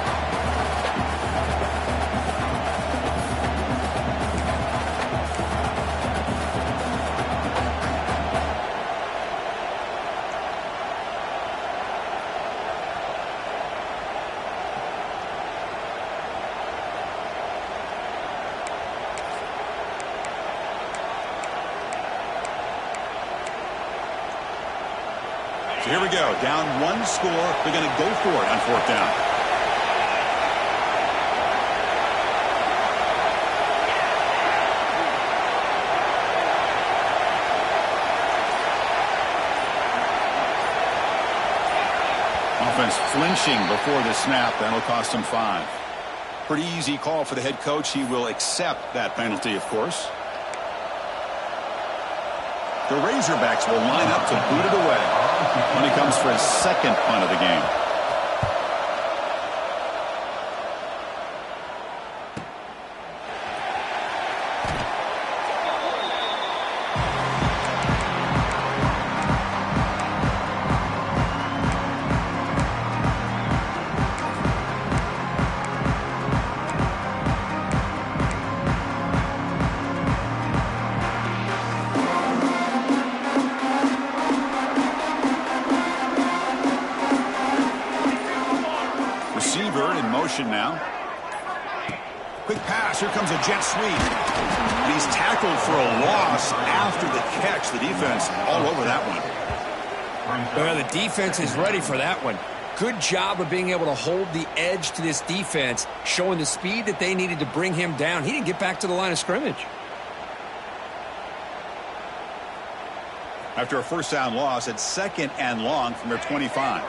So here we go. Down one score. They're going to go for it on fourth down. Offense flinching before the snap. That'll cost him 5. Pretty easy call for the head coach. He will accept that penalty, of course. The Razorbacks will line up to boot it away when he comes for his second punt of the game. Receiver in motion now. Quick pass. Here comes a jet sweep. And he's tackled for a loss after the catch. The defense all over that one. Well, the defense is ready for that one. Good job of being able to hold the edge to this defense, showing the speed that they needed to bring him down. He didn't get back to the line of scrimmage. After a first down loss, it's 2nd and long from their 25.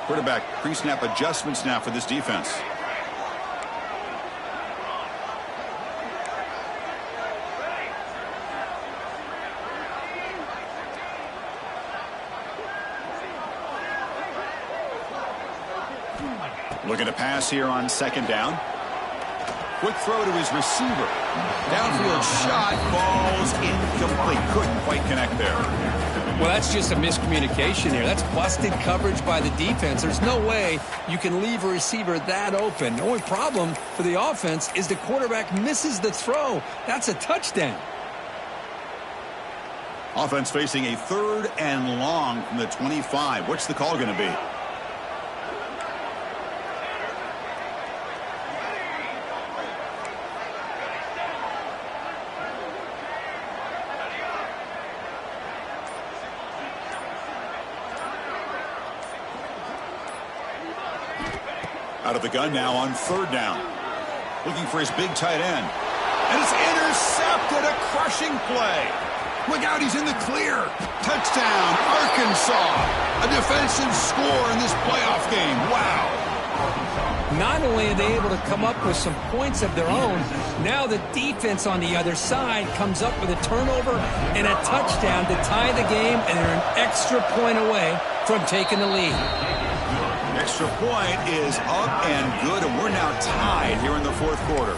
Quarterback pre-snap adjustments now for this defense. Looking to pass here on 2nd down. Quick throw to his receiver. Downfield shot, falls incomplete. Couldn't quite connect there. Well, that's just a miscommunication here. That's busted coverage by the defense. There's no way you can leave a receiver that open. The only problem for the offense is the quarterback misses the throw. That's a touchdown. Offense facing a 3rd and long from the 25. What's the call going to be? Out of the gun now on 3rd down. Looking for his big tight end. And it's intercepted. A crushing play. Look out, he's in the clear. Touchdown, Arkansas. A defensive score in this playoff game. Wow. Not only are they able to come up with some points of their own, now the defense on the other side comes up with a turnover and a touchdown to tie the game, and they're an extra point away from taking the lead. Extra point is up and good, and we're now tied here in the 4th quarter.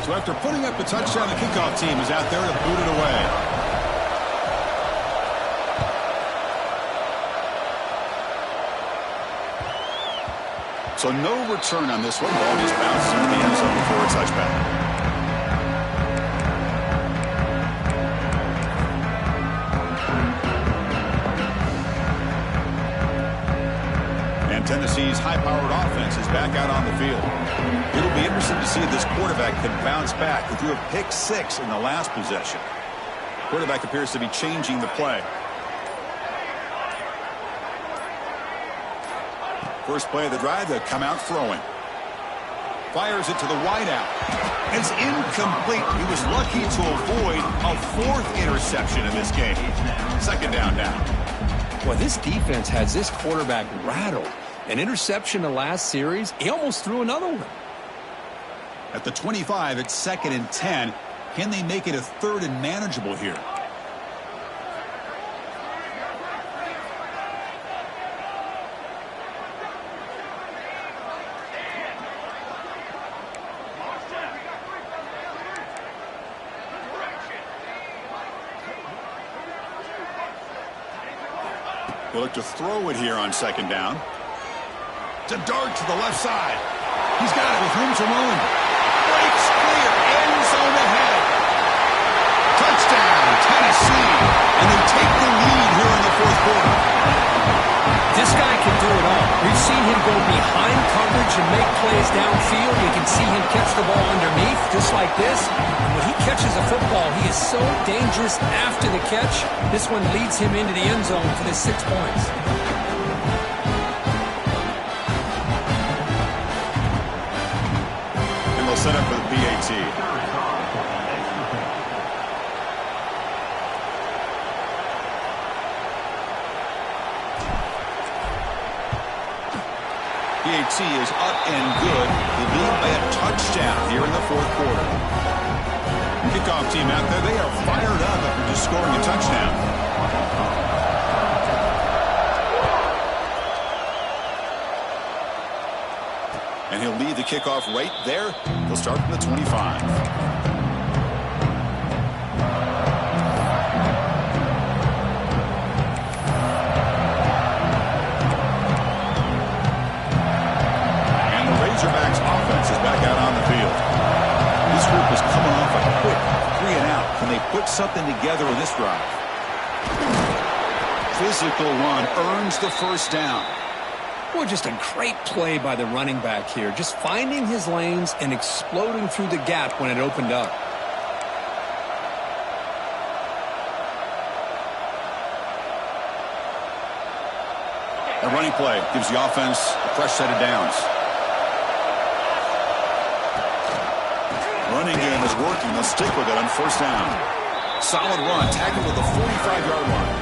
So after putting up the touchdown, the kickoff team is out there to boot it away. So no return on this one. Ball just bounces in the end zone before a touchback. Tennessee's high-powered offense is back out on the field. It'll be interesting to see if this quarterback can bounce back. He threw a pick 6 in the last possession. Quarterback appears to be changing the play. First play of the drive, they'll come out throwing. Fires it to the wideout. It's incomplete. He was lucky to avoid a 4th interception in this game. 2nd down now. Well, this defense has this quarterback rattled. An interception the last series, he almost threw another one. At the 25, it's 2nd and 10. Can they make it a 3rd and manageable here? They look to throw it here on 2nd down. It's a dart to the left side. He's got it with room to run. Breaks clear. End zone ahead. Touchdown, Tennessee. And they take the lead here in the 4th quarter. This guy can do it all. We've seen him go behind coverage and make plays downfield. You can see him catch the ball underneath, just like this. And when he catches a football, he is so dangerous after the catch. This one leads him into the end zone for the 6 points. And they'll set up for the PAT. PAT is up and good. They lead by a touchdown here in the fourth quarter. Kickoff team out there, they are fired up after just scoring a touchdown. And he'll lead the kickoff right there. He'll start from the 25. Razorbacks offense is back out on the field. This group is coming off a quick 3-and-out. Can they put something together in this drive? Physical run earns the first down. Well, just a great play by the running back here. Just finding his lanes and exploding through the gap when it opened up. A running play gives the offense a fresh set of downs. Running game is working. They'll stick with it on first down. Solid run, tackled at the 45-yard line.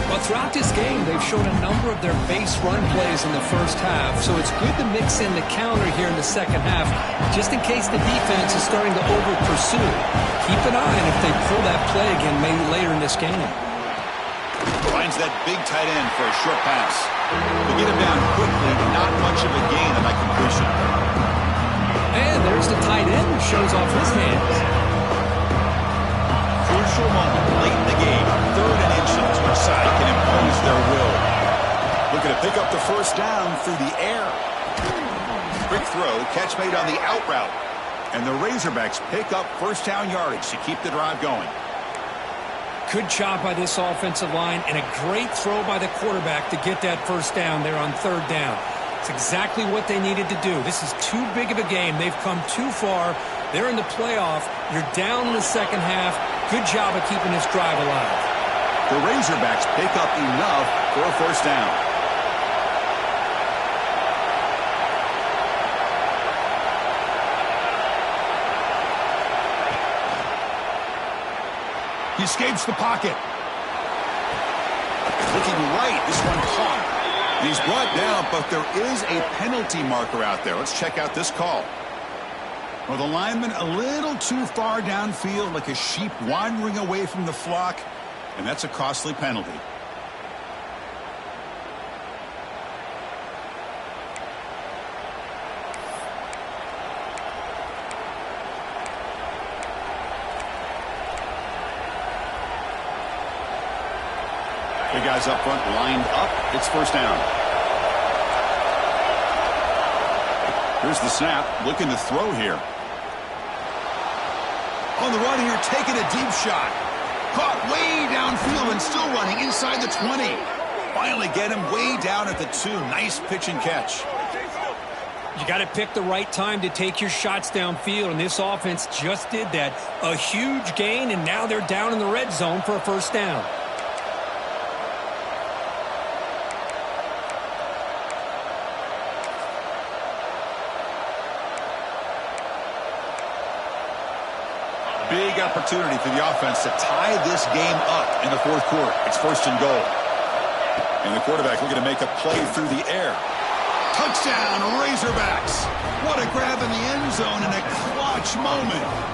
Well, throughout this game, they've shown a number of their base run plays in the first half, so it's good to mix in the counter here in the second half, just in case the defense is starting to over-pursue. Keep an eye on if they pull that play again maybe later in this game. Finds that big tight end for a short pass. They get him down quickly, not much of a gain on that completion. And there's the tight end who shows off his hands. Crucial moment late in the game. Third and inches. Each side can impose their will. Looking to pick up the first down through the air. Quick throw. Catch made on the out route. And the Razorbacks pick up first down yardage to keep the drive going. Good job by this offensive line and a great throw by the quarterback to get that first down there on third down. It's exactly what they needed to do. This is too big of a game. They've come too far. They're in the playoff. You're down in the second half. Good job of keeping this drive alive. The Razorbacks pick up enough for a first down. He escapes the pocket. Looking right. This one caught. He's brought down, but there is a penalty marker out there. Let's check out this call. Well, the lineman a little too far downfield, like a sheep wandering away from the flock, and that's a costly penalty. The guys up front lined up. It's first down. Here's the snap. Looking to throw here. On the run here, taking a deep shot. Caught way downfield and still running inside the 20. Finally get him way down at the 2. Nice pitch and catch. You got to pick the right time to take your shots downfield, and this offense just did that. A huge gain, and now they're down in the red zone for a first down. Big opportunity for the offense to tie this game up in the fourth quarter. It's first and goal. And the quarterback looking to make a play through the air. Touchdown, Razorbacks. What a grab in the end zone in a clutch moment.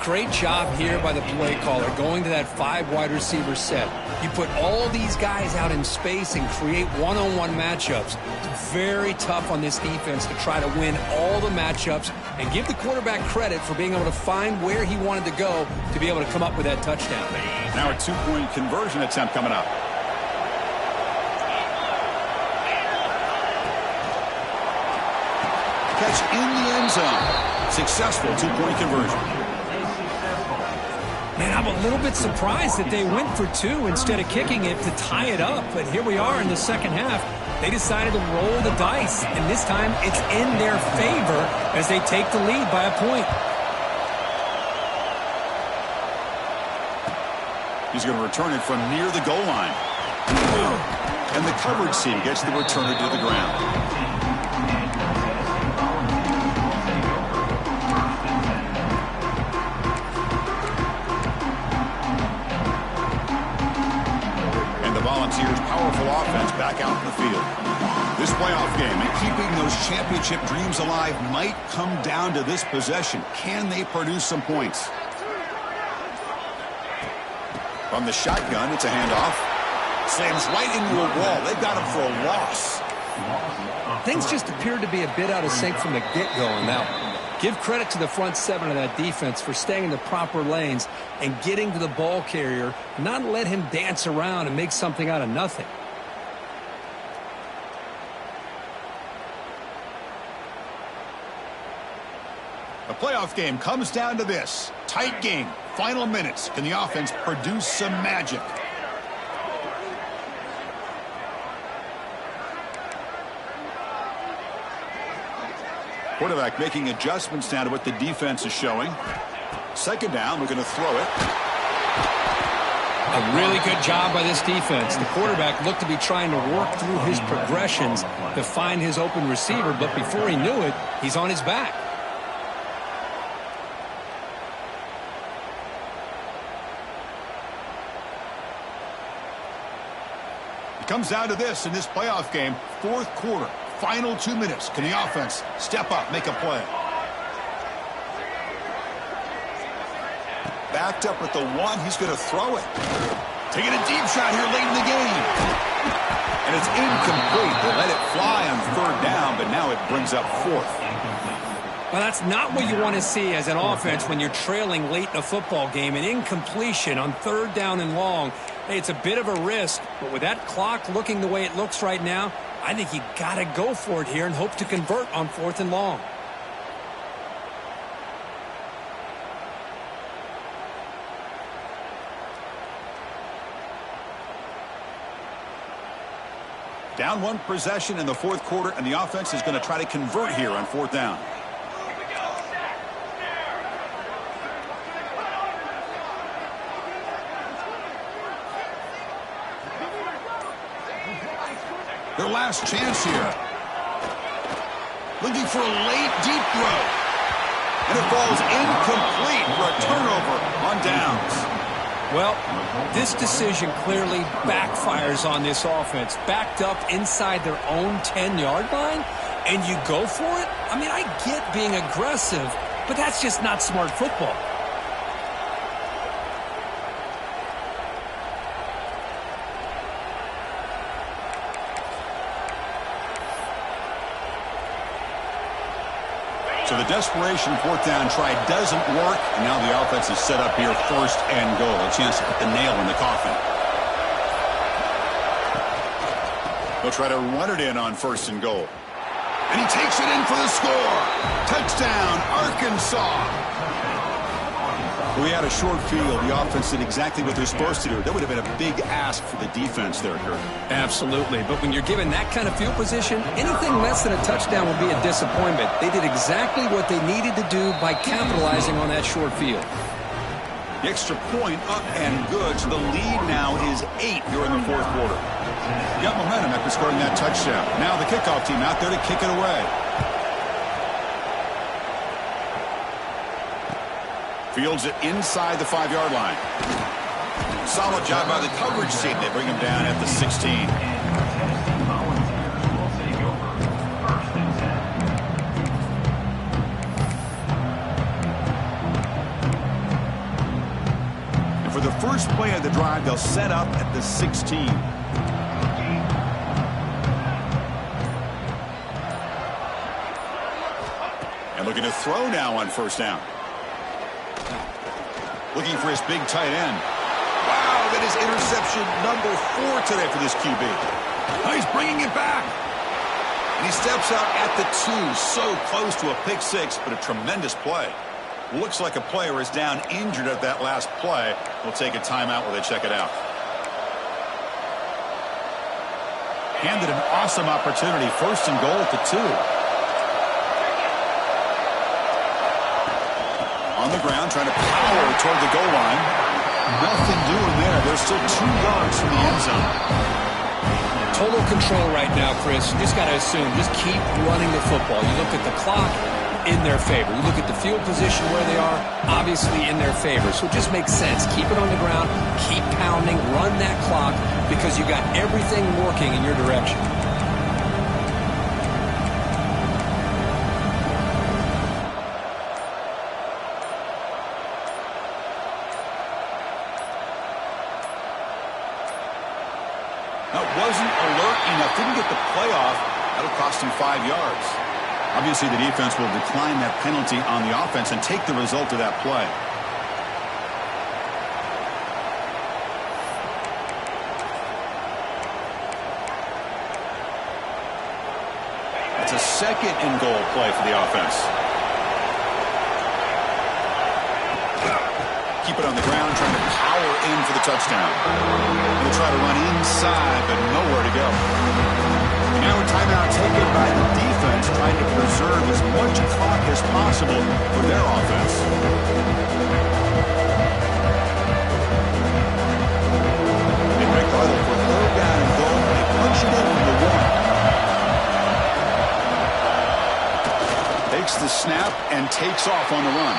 Great job here by the play caller, going to that 5 wide receiver set. You put all these guys out in space and create one-on-one matchups. It's very tough on this defense to try to win all the matchups and give the quarterback credit for being able to find where he wanted to go to be able to come up with that touchdown. Now a 2-point conversion attempt coming up. Catch in the end zone. Successful 2-point conversion. Man, I'm a little bit surprised that they went for 2 instead of kicking it to tie it up. But here we are in the second half. They decided to roll the dice, and this time it's in their favor as they take the lead by a point. He's going to return it from near the goal line. And the coverage team gets the returner to the ground. Volunteers' powerful offense back out in the field. This playoff game and keeping those championship dreams alive might come down to this possession. Can they produce some points? From the shotgun, it's a handoff. Slams right into a wall. They've got him for a loss. Things just appeared to be a bit out of sync from the get-go on that one. Give credit to the front seven of that defense for staying in the proper lanes and getting to the ball carrier, not let him dance around and make something out of nothing. The playoff game comes down to this. Tight game. Final minutes. Can the offense produce some magic? Quarterback making adjustments now to what the defense is showing. Second down, we're going to throw it. A really good job by this defense. The quarterback looked to be trying to work through his progressions to find his open receiver, but before he knew it, he's on his back. It comes down to this in this playoff game. Fourth quarter. Final 2 minutes. Can the offense step up, make a play? Backed up at the one. He's going to throw it. Taking a deep shot here late in the game. And it's incomplete. They let it fly on third down, but now it brings up fourth. Well, that's not what you want to see as an offense when you're trailing late in a football game. An incompletion on third down and long. Hey, it's a bit of a risk, but with that clock looking the way it looks right now, I think you got to go for it here and hope to convert on fourth and long. Down one possession in the fourth quarter, and the offense is going to try to convert here on fourth down. Their last chance here. Looking for a late, deep throw. And it falls incomplete for a turnover on downs. Well, this decision clearly backfires on this offense. Backed up inside their own 10-yard line, and you go for it? I mean, I get being aggressive, but that's just not smart football. So the desperation fourth down try doesn't work, and now the offense is set up here first and goal. A chance to put the nail in the coffin. They'll try to run it in on first and goal. And he takes it in for the score. Touchdown, Arkansas. We had a short field. The offense did exactly what they're supposed to do. That would have been a big ask for the defense there, Kurt. Absolutely. But when you're given that kind of field position, anything less than a touchdown would be a disappointment. They did exactly what they needed to do by capitalizing on that short field. The extra point up and good. So the lead now is 8 here in the fourth quarter. Got momentum after scoring that touchdown. Now the kickoff team out there to kick it away. Fields it inside the 5-yard line. Solid job by the coverage team. They bring him down at the 16. And for the first play of the drive, they'll set up at the 16. And looking to throw now on first down. Looking for his big tight end. Wow, that is interception number 4 today for this QB. Oh, he's bringing it back. And he steps out at the 2, so close to a pick 6, but a tremendous play. Looks like a player is down injured at that last play. We'll take a timeout while they check it out. Handed an awesome opportunity. First and goal at the 2. On the ground, trying to power toward the goal line. Nothing doing there. They're still 2 yards from the end zone. Total control right now, Chris. You just got to assume, just keep running the football. You look at the clock, in their favor. You look at the field position where they are, obviously in their favor. So it just makes sense. Keep it on the ground, keep pounding, run that clock, because you got everything working in your direction. That wasn't alert enough. Didn't get the play off. That'll cost him 5 yards. Obviously, the defense will decline that penalty on the offense and take the result of that play. That's a 2nd and goal play for the offense. Keep it on the ground, trying to power in for the touchdown. They'll try to run inside, but nowhere to go. And now a timeout taken by the defense, trying to preserve as much clock as possible for their offense. They break the huddle for 3rd down and goal. They punch it in from the 1. Takes the snap and takes off on the run.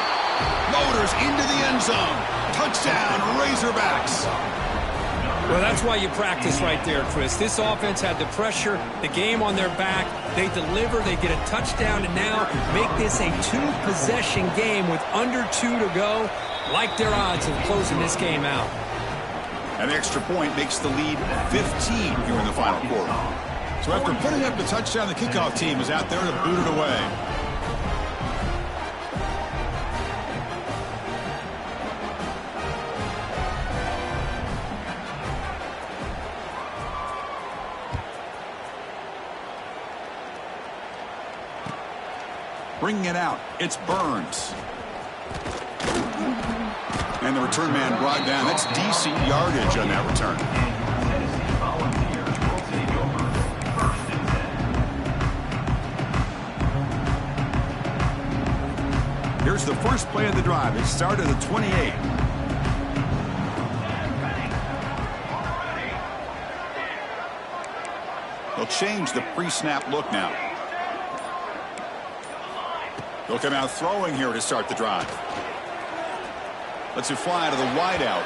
Motors into the end zone. Touchdown, Razorbacks. Well, that's why you practice right there, Chris. This offense had the pressure, the game on their back. They deliver, they get a touchdown, and now make this a 2-possession game with under 2 to go. Like their odds of closing this game out. An extra point makes the lead 15 here in the final quarter. So after putting up the touchdown, the kickoff team is out there to boot it away. Bringing it out, it's Burns. And the return man brought down. That's decent yardage on that return. Here's the first play of the drive. It started at the 28. They'll change the pre-snap look now. They'll come out throwing here to start the drive. Lets it fly to the wideout.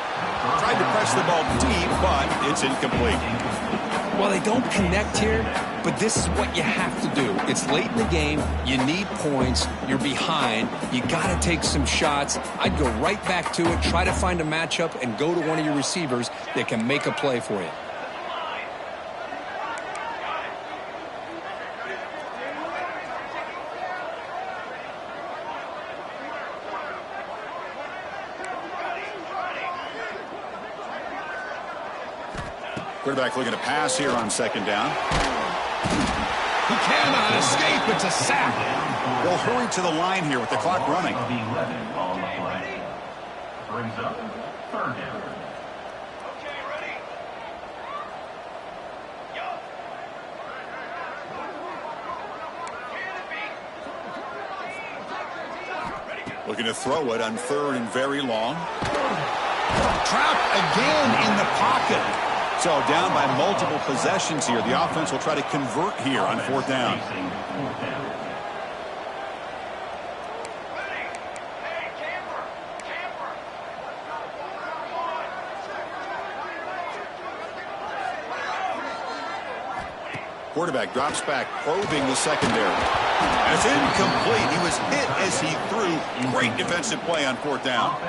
Tried to press the ball deep, but it's incomplete. Well, they don't connect here, but this is what you have to do. It's late in the game. You need points. You're behind. You got to take some shots. I'd go right back to it, try to find a matchup, and go to one of your receivers that can make a play for you. Quarterback looking to pass here on 2nd down. He cannot escape. It's a sack. They'll hurry to the line here with the clock running. Of 11 on the play. Brings up 3rd down. Looking to throw it on 3rd and very long. Trapped again in the pocket. So down by multiple possessions here. The offense will try to convert here on 4th down. Quarterback drops back, probing the secondary. And it's incomplete. He was hit as he threw. Great defensive play on 4th down.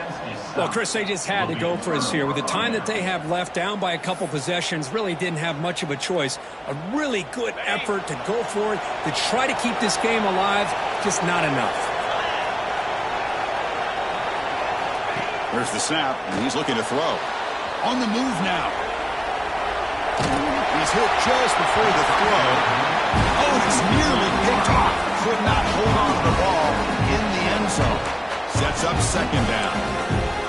Well, Chris, they just had to go for us here. With the time that they have left, down by a couple possessions, really didn't have much of a choice. A really good effort to go for it, to try to keep this game alive, just not enough. There's the snap, and he's looking to throw. On the move now. He's hit just before the throw. Oh, and it's nearly picked off. Could not hold on to the ball in the end zone. Sets up 2nd down.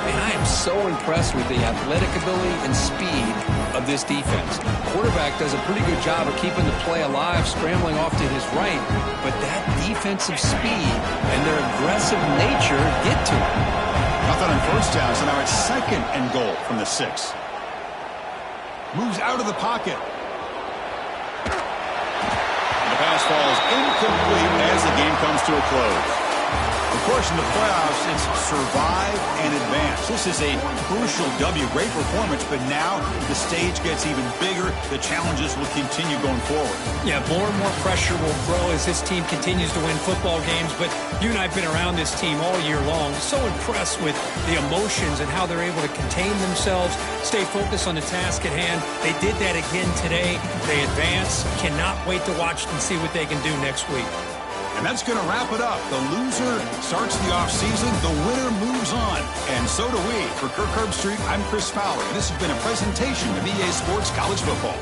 And I am so impressed with the athletic ability and speed of this defense. Quarterback does a pretty good job of keeping the play alive, scrambling off to his right, but that defensive speed and their aggressive nature get to him. Nothing done on first downs, and now it's 2nd and goal from the 6. Moves out of the pocket. The pass falls incomplete as the game comes to a close. Of course, in the playoffs, it's survive and advance. This is a crucial W. Great performance, but now the stage gets even bigger. The challenges will continue going forward. Yeah, more and more pressure will grow as this team continues to win football games. But you and I have been around this team all year long. So impressed with the emotions and how they're able to contain themselves, stay focused on the task at hand. They did that again today. They advance. Cannot wait to watch and see what they can do next week. And that's going to wrap it up. The loser starts the offseason. The winner moves on. And so do we. For Kirk Herbstreit, I'm Chris Fowler. This has been a presentation of EA Sports College Football.